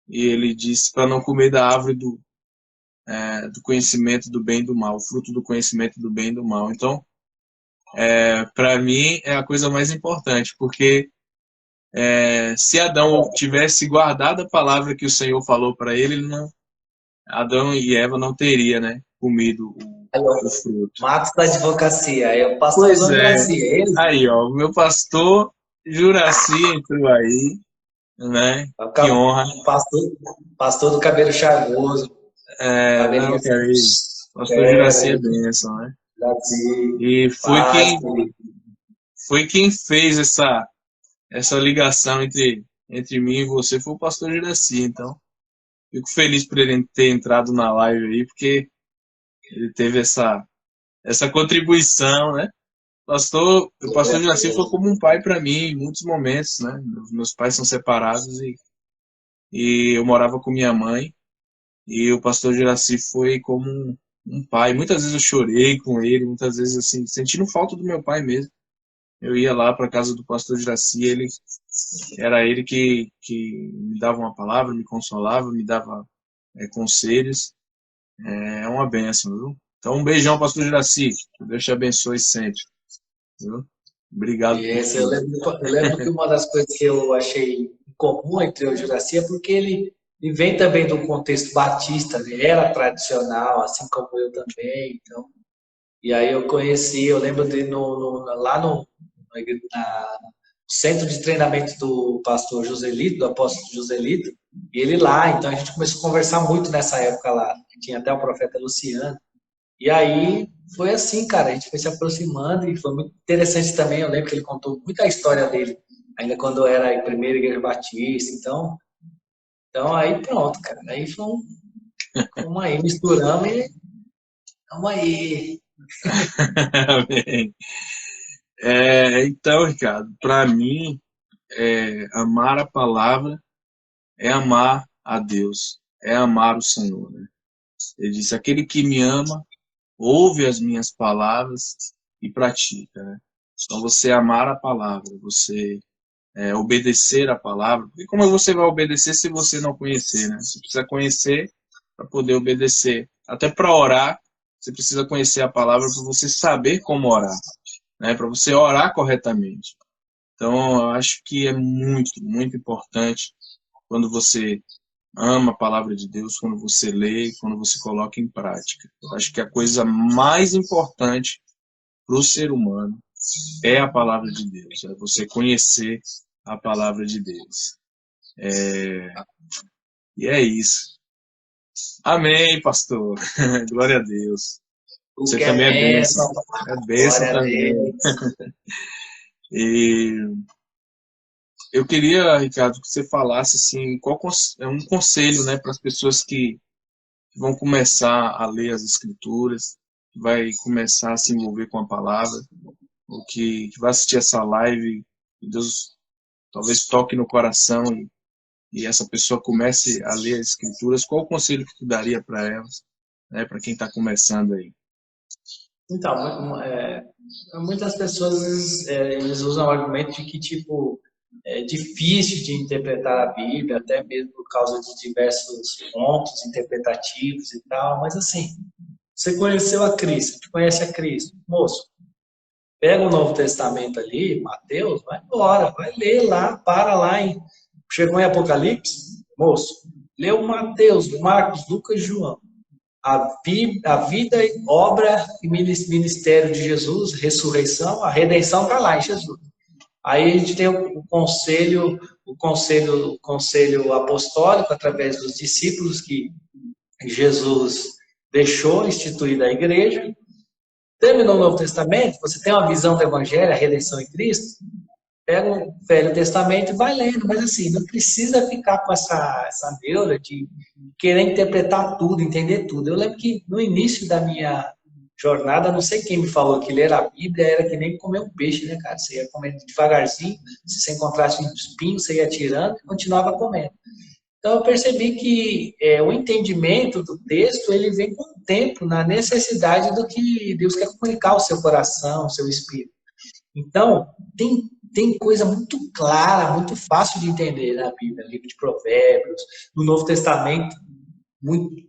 e ele disse para não comer da árvore do conhecimento do bem e do mal, o fruto do conhecimento do bem e do mal. Então, para mim, é a coisa mais importante, porque se Adão tivesse guardado a palavra que o Senhor falou para ele, Adão e Eva não teriam, né, comido o fruto. Matos da advocacia, aí o Pois pastorzão é. Juraci, ele? Aí, ó, o meu pastor Juraci entrou aí, né? Que honra. Pastor do cabelo charmoso, cabelinho Não, cara, assim, pastor Juraci é bênção, né? Juraci, E paz, querido. foi quem fez essa ligação entre mim e você, foi o pastor Juraci. Então, fico feliz por ele ter entrado na live aí, porque ele teve essa contribuição, né? O pastor Juraci foi como um pai para mim em muitos momentos, né? Meus pais são separados e eu morava com minha mãe e o pastor Juraci foi como um pai. Muitas vezes eu chorei com ele, muitas vezes assim, sentindo falta do meu pai mesmo. Eu ia lá para casa do pastor Juraci, era ele que me dava uma palavra, me consolava, me dava conselhos. É uma bênção, viu? Então, um beijão, pastor Juraci. Que Deus te abençoe sempre. Viu? Obrigado por Esse, tudo. eu lembro que uma das coisas que eu achei comum entre o Juraci é porque ele vem também do contexto batista, ele era tradicional, assim como eu também, então. E aí eu conheci, eu lembro de lá no centro de treinamento do pastor Joselito, do apóstolo Joselito, e ele lá, então a gente começou a conversar muito nessa época lá. Tinha até o profeta Luciano. E aí foi assim, cara, a gente foi se aproximando e foi muito interessante também. Eu lembro que ele contou muita história dele, ainda quando era a primeira igreja batista. Então aí pronto, cara. Aí fomos aí, misturamos e vamos aí. Amém. Então, Ricardo, para mim, amar a palavra é amar a Deus, é amar o Senhor, né? Ele disse: aquele que me ama, ouve as minhas palavras e pratica, né? Então, você amar a palavra, você obedecer a palavra, porque como você vai obedecer se você não conhecer, né? Você precisa conhecer para poder obedecer. Até para orar, você precisa conhecer a palavra para você saber como orar, né? Para você orar corretamente. Então, eu acho que é muito, muito importante quando você ama a palavra de Deus, quando você lê, quando você coloca em prática. Eu acho que a coisa mais importante para o ser humano é a palavra de Deus, é você conhecer a palavra de Deus. E é isso. Amém, pastor. Glória a Deus. O Você que é também é bênção. bênção, É bênção glória a também. Deus. E eu queria, Ricardo, que você falasse assim, é um conselho, né, para as pessoas que vão começar a ler as Escrituras, que vai começar a se envolver com a palavra, ou que vai assistir essa live, e Deus talvez toque no coração e essa pessoa comece a ler as Escrituras. Qual o conselho que tu daria para elas, né, para quem está começando aí? Então, muitas pessoas eles usam o argumento de que tipo é difícil de interpretar a Bíblia, até mesmo por causa de diversos pontos interpretativos e tal. Mas assim, você conheceu a Cristo, te conhece a Cristo, moço. Pega o Novo Testamento ali, Mateus, vai embora, vai ler lá, para lá em. Chegou em Apocalipse, moço, leu Mateus, Marcos, Lucas e João. A vida, obra e ministério de Jesus, ressurreição, a redenção está lá em Jesus. Aí a gente tem o conselho apostólico através dos discípulos que Jesus deixou instituída a igreja. Terminou o Novo Testamento, você tem uma visão do Evangelho, a redenção em Cristo, pega o Velho Testamento e vai lendo, mas assim, não precisa ficar com essa neura de querer interpretar tudo, entender tudo. Eu lembro que no início da minha jornada, não sei quem me falou que ler a Bíblia era que nem comer um peixe, né, cara? Você ia comendo devagarzinho, se você encontrasse um espinho, você ia tirando e continuava comendo. Então eu percebi que o entendimento do texto, ele vem com o tempo, na necessidade do que Deus quer comunicar ao seu coração, ao seu espírito. Então, tem coisa muito clara, muito fácil de entender na Bíblia, livro de Provérbios, no Novo Testamento,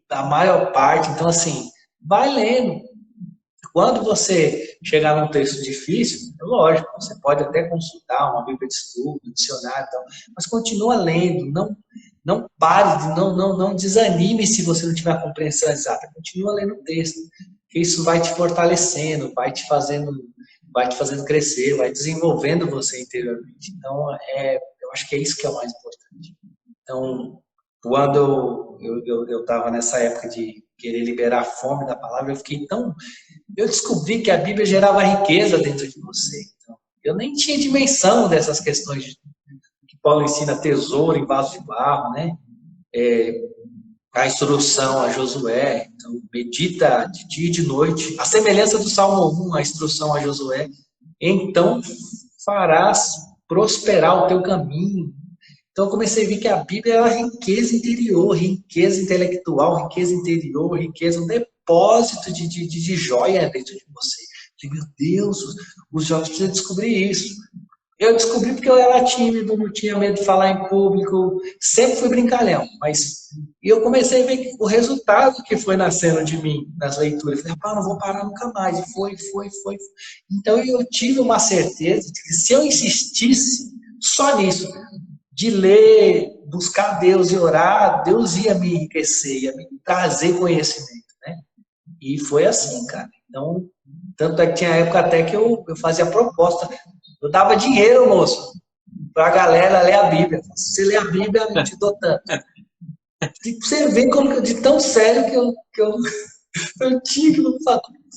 a maior parte. Então, assim, vai lendo. Quando você chegar num texto difícil, é lógico, você pode até consultar uma Bíblia de estudo, um dicionário e tal, mas continua lendo, não pare, não desanime se você não tiver a compreensão exata. Continua lendo o texto, que isso vai te fortalecendo, vai te fazendo crescer, vai desenvolvendo você interiormente. Então, eu acho que é isso que é o mais importante. Então, quando eu estava nessa época de querer liberar a fome da palavra, eu descobri que a Bíblia gerava riqueza dentro de você. Então, eu nem tinha dimensão dessas questões que Paulo ensina tesouro em vaso de barro, né? A instrução a Josué, então medita de dia e de noite, a semelhança do Salmo 1, a instrução a Josué, então farás prosperar o teu caminho. Então eu comecei a ver que a Bíblia era riqueza interior, riqueza intelectual, riqueza interior, riqueza, um depósito de joia dentro de você. Meu Deus, os jovens precisam descobrir isso. Eu descobri porque eu era tímido, não tinha medo de falar em público, sempre fui brincalhão, mas eu comecei a ver o resultado que foi nascendo de mim nas leituras. Falei, não vou parar nunca mais, e foi. Então eu tive uma certeza de que se eu insistisse só nisso, de ler, buscar Deus e orar, Deus ia me enriquecer, ia me trazer conhecimento, né? E foi assim, cara. Então, tanto é que tinha época até que eu fazia proposta. Eu dava dinheiro, moço, para a galera ler a Bíblia. Se você ler a Bíblia, eu te dou tanto. Você vê como de tão sério que eu tinha que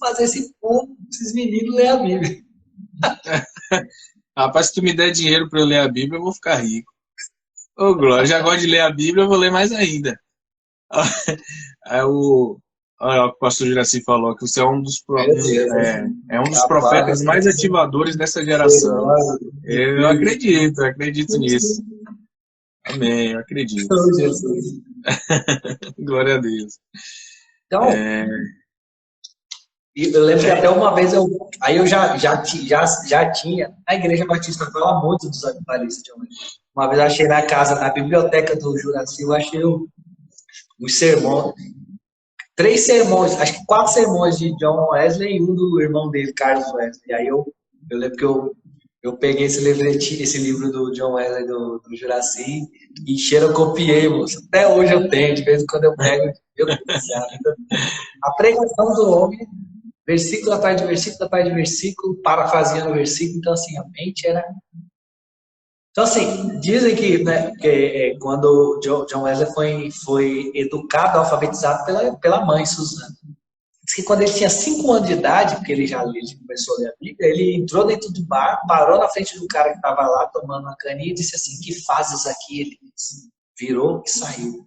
fazer esse povo, esses meninos ler a Bíblia. Rapaz, se tu me der dinheiro para eu ler a Bíblia, eu vou ficar rico. Ô, Glória, já gosto de ler a Bíblia, eu vou ler mais ainda. Olha o que o pastor Juraci falou, que você é um dos profetas mais ativadores dessa geração. Eu acredito nisso. Amém, eu acredito. Glória a Deus. Então, eu lembro que até uma vez eu já tinha, a Igreja Batista fala muito dos avivalistas de hoje. Uma vez eu achei na biblioteca do Juraci, eu achei um sermão 3 sermões, acho que 4 sermões de John Wesley e um do irmão dele, Carlos Wesley. Aí eu lembro que eu peguei esse livretinho, esse livro do John Wesley do Juraci e xerocopiei, moço. Até hoje eu tenho, de vez em quando eu pego, eu a pregação do homem, versículo atrás de versículo atrás de versículo, parafraseando o versículo, então assim, a mente era. Então, assim, dizem que, né, que quando o John Wesley foi educado, alfabetizado pela mãe, Susana. Diz que quando ele tinha 5 anos de idade, porque ele começou a ler a Bíblia, ele entrou dentro do bar, parou na frente do cara que estava lá tomando uma caninha e disse assim: "Que fazes aqui?" Ele disse, virou e saiu.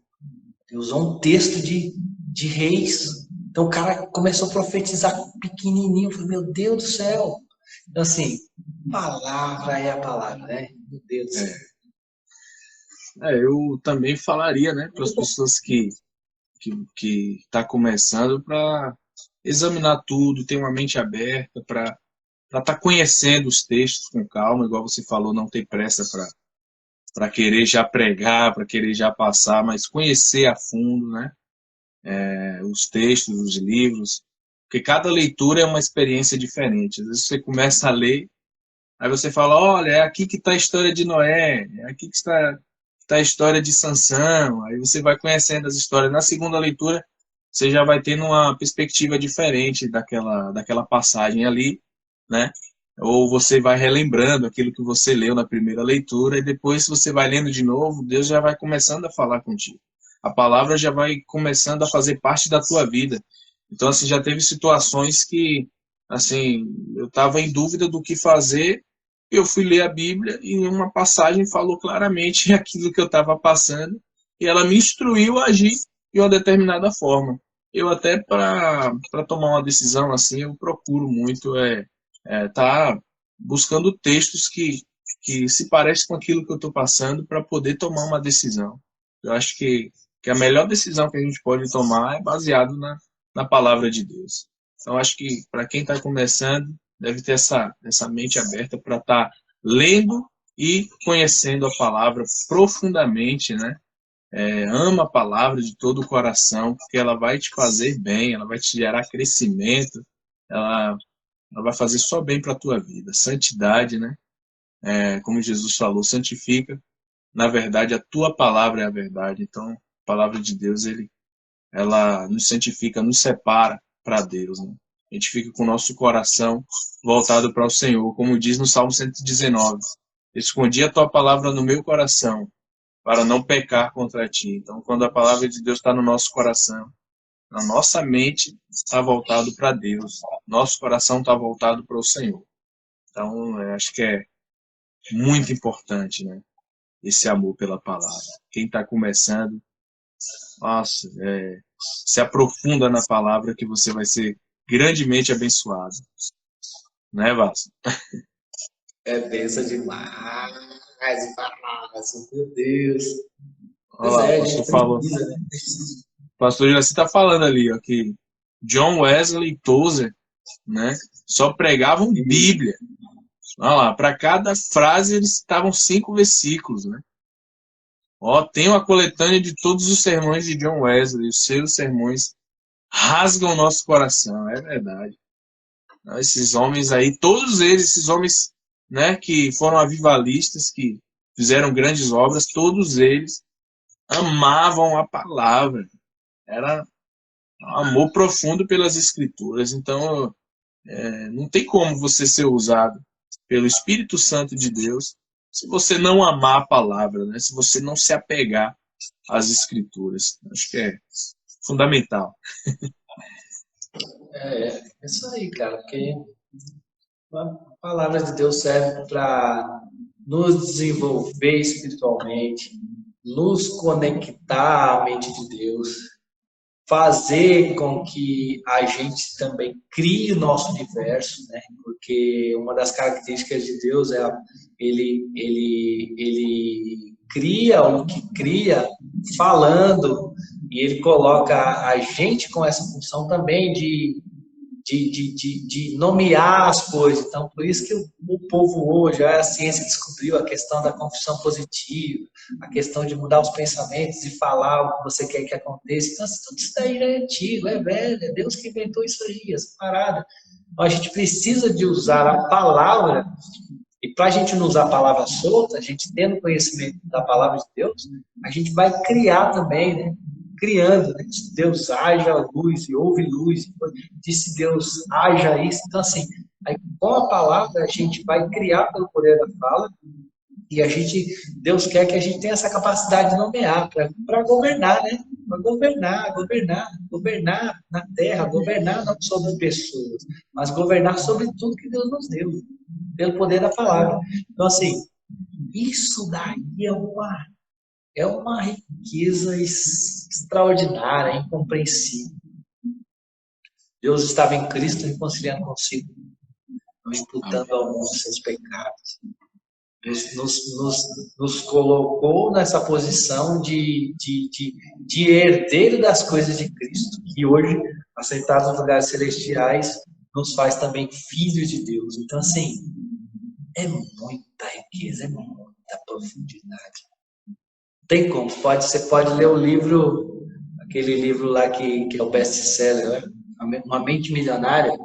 Ele usou um texto de Reis. Então o cara começou a profetizar pequenininho. Eu falei, meu Deus do céu. Então, assim, palavra é a palavra, né? Meu Deus do céu. Eu também falaria, né, para as pessoas que tá começando, para examinar tudo, ter uma mente aberta, para estar conhecendo os textos com calma, igual você falou, não ter pressa para querer já pregar, para querer já passar, mas conhecer a fundo, né, os textos, os livros, porque cada leitura é uma experiência diferente. Às vezes você começa a ler, aí você fala, olha, é aqui que está a história de Noé, é aqui que está a história de Sansão, aí você vai conhecendo as histórias. Na segunda leitura, você já vai tendo uma perspectiva diferente daquela passagem ali, né? Ou você vai relembrando aquilo que você leu na primeira leitura, e depois você vai lendo de novo, Deus já vai começando a falar contigo. A palavra já vai começando a fazer parte da tua vida. Então, assim, já teve situações que, assim, eu estava em dúvida do que fazer, eu fui ler a Bíblia e em uma passagem falou claramente aquilo que eu estava passando, e ela me instruiu a agir de uma determinada forma. Eu até, para tomar uma decisão assim, eu procuro muito tá buscando textos que se parecem com aquilo que eu estou passando para poder tomar uma decisão. Eu acho que a melhor decisão que a gente pode tomar é baseado na palavra de Deus. Então, acho que para quem está começando, deve ter essa mente aberta para estar lendo e conhecendo a palavra profundamente, né? Ama a palavra de todo o coração, porque ela vai te fazer bem, ela vai te gerar crescimento, ela vai fazer só bem para a tua vida. Santidade, né? Como Jesus falou, santifica. Na verdade, a tua palavra é a verdade. Então, a palavra de Deus, ela nos santifica, nos separa para Deus, né? A gente fica com o nosso coração voltado para o Senhor, como diz no Salmo 119. Escondi a tua palavra no meu coração, para não pecar contra ti. Então, quando a palavra de Deus está no nosso coração, na nossa mente está voltado para Deus, nosso coração está voltado para o Senhor. Então, acho que é muito importante, né, esse amor pela palavra. Quem está começando, nossa, se aprofunda na palavra que você vai ser grandemente abençoado. Né, Vasco? Benção demais, meu Deus. Olha lá, o A gente pastor falou. precisa, né? O pastor já está falando ali, ó, que John Wesley e Tozer, né, só pregavam Bíblia. Olha lá, para cada frase eles citavam 5 versículos, né? Ó, tem uma coletânea de todos os sermões de John Wesley, os seus sermões rasgam o nosso coração, é verdade. Esses homens aí, todos eles, esses homens, né, que foram avivalistas, que fizeram grandes obras, todos eles amavam a palavra. Era um amor profundo pelas escrituras. Então, não tem como você ser usado pelo Espírito Santo de Deus se você não amar a palavra, né? Se você não se apegar às escrituras. Acho que é fundamental. É isso aí, cara, porque a palavra de Deus serve para nos desenvolver espiritualmente, nos conectar à mente de Deus, fazer com que a gente também crie o nosso universo, né? Porque uma das características de Deus é ele cria o que cria falando, e ele coloca a gente com essa função também de nomear as coisas. Então, por isso que o povo hoje, a ciência descobriu a questão da confissão positiva, a questão de mudar os pensamentos e falar o que você quer que aconteça. Então, tudo isso daí é antigo, é velho, é Deus que inventou isso aí, essa parada. Então, a gente precisa de usar a palavra, e para a gente não usar a palavra solta, a gente tendo conhecimento da palavra de Deus, a gente vai criar também, né? Criando, né? Se Deus haja luz e houve luz, disse Deus haja isso. Então, assim, aí, com a palavra a gente vai criar pelo poder da fala, e Deus quer que a gente tenha essa capacidade de nomear, para governar, né? Para governar na terra, governar não sobre pessoas, mas governar sobre tudo que Deus nos deu, pelo poder da palavra. Então, assim, isso daí é uma riqueza extraordinária, incompreensível. Deus estava em Cristo reconciliando consigo, não imputando ao mundo seus pecados. Nos colocou nessa posição de herdeiro das coisas de Cristo, que hoje, aceitados nos lugares celestiais, nos faz também filhos de Deus. Então, assim, é muita riqueza, é muita profundidade. Tem como, você pode ler o livro, aquele livro lá que é o best-seller, né? Uma Mente Milionária.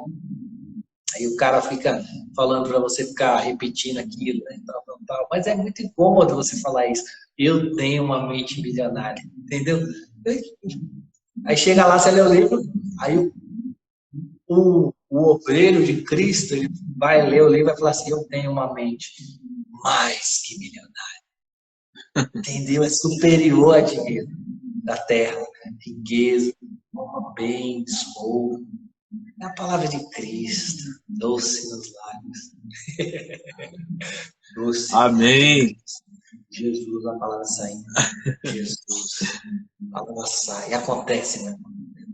Aí o cara fica falando para você ficar repetindo aquilo, né? Tal. Mas é muito incômodo você falar isso. Eu tenho uma mente milionária, entendeu? Aí chega lá, você lê o livro, aí o obreiro de Cristo, ele vai ler o livro e vai falar assim, eu tenho uma mente mais que milionária. Entendeu? É superior a dinheiro da terra, riqueza, bens, ouro. É a palavra de Cristo, doce nos lábios. Doce. Amém. Jesus, a palavra saindo. Jesus, a palavra sai. E acontece, meu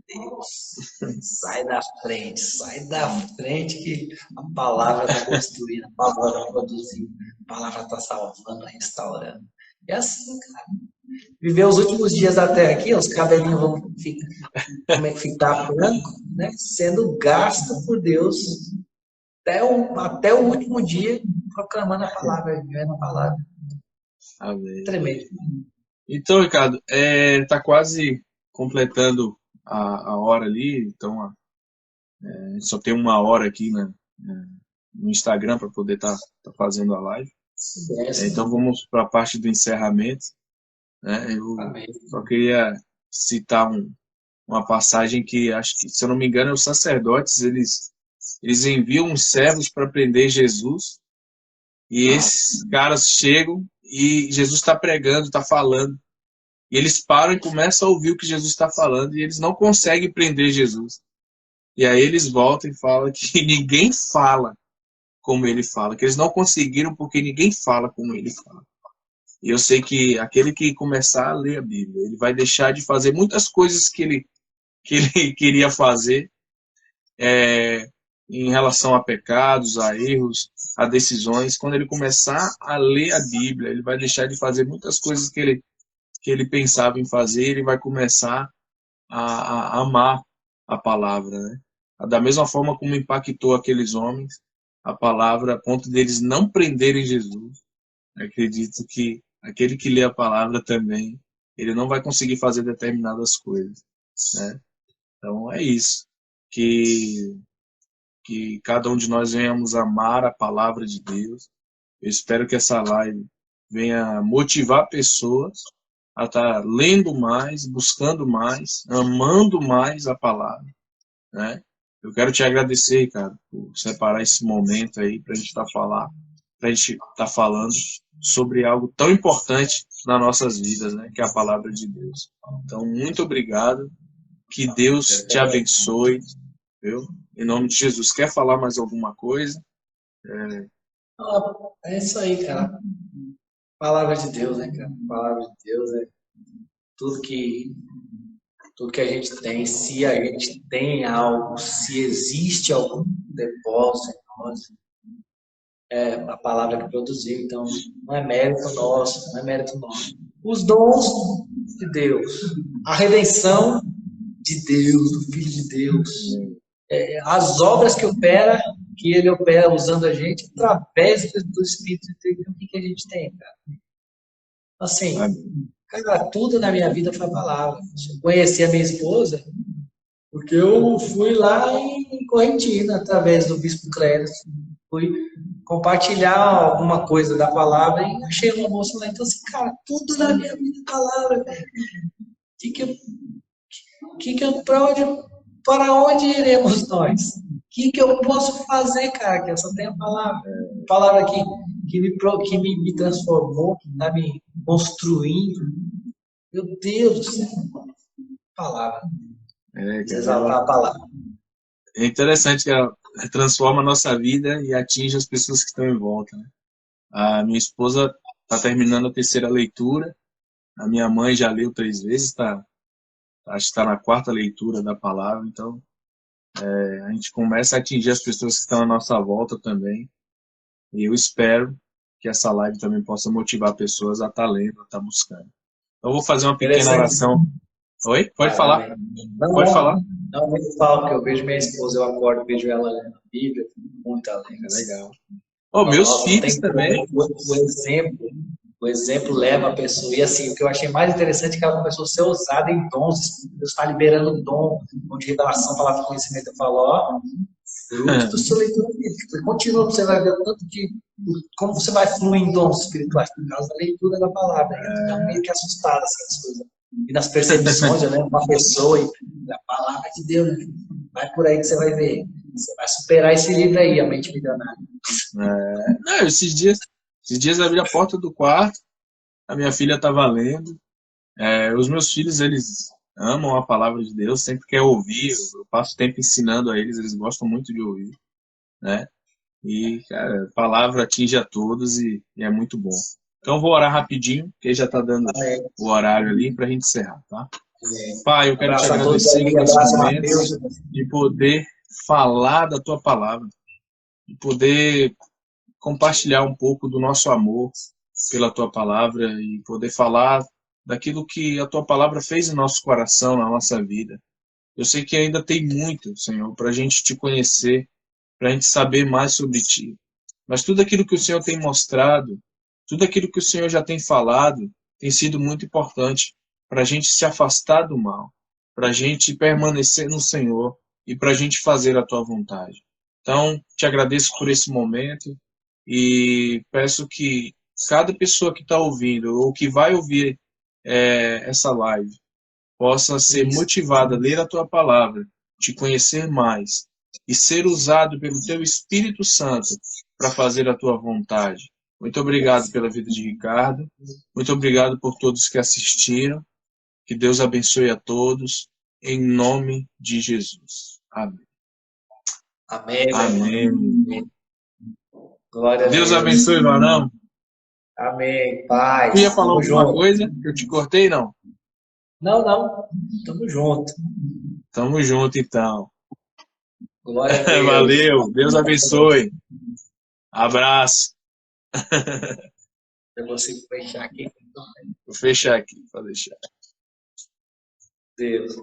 Deus. Sai da frente que a palavra está construindo, a palavra está produzindo, a palavra está salvando, restaurando. É assim, cara. Viver os últimos dias da terra aqui, os cabelinhos vão ficar branco, né? Sendo gasto por Deus até o último dia, proclamando a palavra, vivendo a palavra. Amém. Tremendo. Então, Ricardo, tá quase completando a hora ali, então só tem uma hora aqui no Instagram para poder tá fazendo a live. Então vamos para a parte do encerramento. Né? Eu só queria citar uma passagem que, acho que, se eu não me engano, os sacerdotes, eles enviam uns servos para prender Jesus, e esses caras chegam e Jesus está pregando, está falando, e eles param e começam a ouvir o que Jesus está falando, e eles não conseguem prender Jesus. E aí eles voltam e falam que ninguém fala como ele fala, que eles não conseguiram porque ninguém fala como ele fala. E eu sei que aquele que começar a ler a Bíblia, ele vai deixar de fazer muitas coisas que ele queria fazer em relação a pecados, a erros, a decisões. Quando ele começar a ler a Bíblia, ele vai deixar de fazer muitas coisas que ele pensava em fazer, ele vai começar a amar a palavra, né? Da mesma forma como impactou aqueles homens, a palavra, a ponto deles não prenderem Jesus. Acredito que aquele que lê a palavra também, ele não vai conseguir fazer determinadas coisas, né? Então é isso, que cada um de nós venhamos amar a palavra de Deus. Eu espero que essa live venha motivar pessoas a estar lendo mais, buscando mais, amando mais a palavra, né? Eu quero te agradecer, Ricardo, por separar esse momento aí para a gente estar falando sobre algo tão importante nas nossas vidas, né? Que é a palavra de Deus. Então, muito obrigado. Que Deus te abençoe, viu? Em nome de Jesus. Quer falar mais alguma coisa? É isso aí, cara. Palavra de Deus, né, cara? Palavra de Deus é tudo que a gente tem. Se a gente tem algo, se existe algum depósito em nós, é a palavra que produziu. Então, não é mérito nosso, não é mérito nosso. Os dons de Deus, a redenção de Deus, do Filho de Deus, as obras que ele opera usando a gente através do Espírito de Deus. O que a gente tem, cara? Assim, cara, tudo na minha vida foi a palavra. Eu conheci a minha esposa porque eu fui lá em Correntina, através do Bispo Cléris. Fui compartilhar alguma coisa da palavra e achei uma moça lá. Então, assim, cara, tudo na minha vida é palavra, velho. Para onde iremos nós? O que eu posso fazer, cara? Que eu só tenho a palavra que me transformou, que está me construindo. Meu Deus do céu. Palavra. Exaltar a palavra. É interessante que ela transforma a nossa vida e atinge as pessoas que estão em volta, né? A minha esposa está terminando a terceira leitura. A minha mãe já leu 3 vezes, acho que está na 4ª leitura da palavra. Então, a gente começa a atingir as pessoas que estão à nossa volta também. E eu espero que essa live também possa motivar pessoas a estar lendo, a estar buscando. Então, eu vou fazer uma pequena oração. Oi? Pode falar. Pode falar. Não, eu falo que eu vejo minha esposa, eu acordo, vejo ela lendo a Bíblia, muito alegre, legal. Meus filhos também. O exemplo leva a pessoa. E assim, o que eu achei mais interessante é que ela começou a ser usada em dons. Deus está liberando dom de revelação, palavra de conhecimento. Eu falo, ó, fruto do seu leitura bíblica. Continua, você vai ver o tanto de como você vai fluir em dons espirituais por causa da leitura da palavra. Eu tô meio que assustado assim, as coisas. E nas percepções, eu lembro uma pessoa e a palavra de Deus, né? Vai por aí que você vai ver. Você vai superar esse livro aí, A Mente Milionária. Não, esses dias eu abri a porta do quarto, a minha filha estava lendo. Os meus filhos, eles amam a palavra de Deus, sempre quer ouvir. Eu passo tempo ensinando a eles gostam muito de ouvir, né? E, cara, a palavra atinge a todos e é muito bom. Então, eu vou orar rapidinho, porque já está dando o horário ali para a gente encerrar, tá? Pai, eu quero te agradecer nesse momento de poder falar da tua palavra, de poder compartilhar um pouco do nosso amor pela tua palavra e poder falar daquilo que a tua palavra fez em nosso coração, na nossa vida. Eu sei que ainda tem muito, Senhor, para a gente te conhecer, para a gente saber mais sobre ti. Mas tudo aquilo que o Senhor tem mostrado, tudo aquilo que o Senhor já tem falado, tem sido muito importante para a gente se afastar do mal, para a gente permanecer no Senhor e para a gente fazer a tua vontade. Então, te agradeço por esse momento e peço que cada pessoa que está ouvindo ou que vai ouvir essa live possa ser motivada a ler a tua palavra, te conhecer mais e ser usado pelo teu Espírito Santo para fazer a tua vontade. Muito obrigado pela vida de Ricardo. Muito obrigado por todos que assistiram. Que Deus abençoe a todos. Em nome de Jesus. Amém. Amém. Amém. Glória a Deus. Deus abençoe, Varão. Amém. Paz. Tu ia falar alguma coisa? Eu te cortei, não? Não. Tamo junto. Tamo junto, então. Glória a Deus. Valeu. Deus abençoe. Abraço. Eu vou fechar aqui. Vou fechar aqui, para deixar. Deus.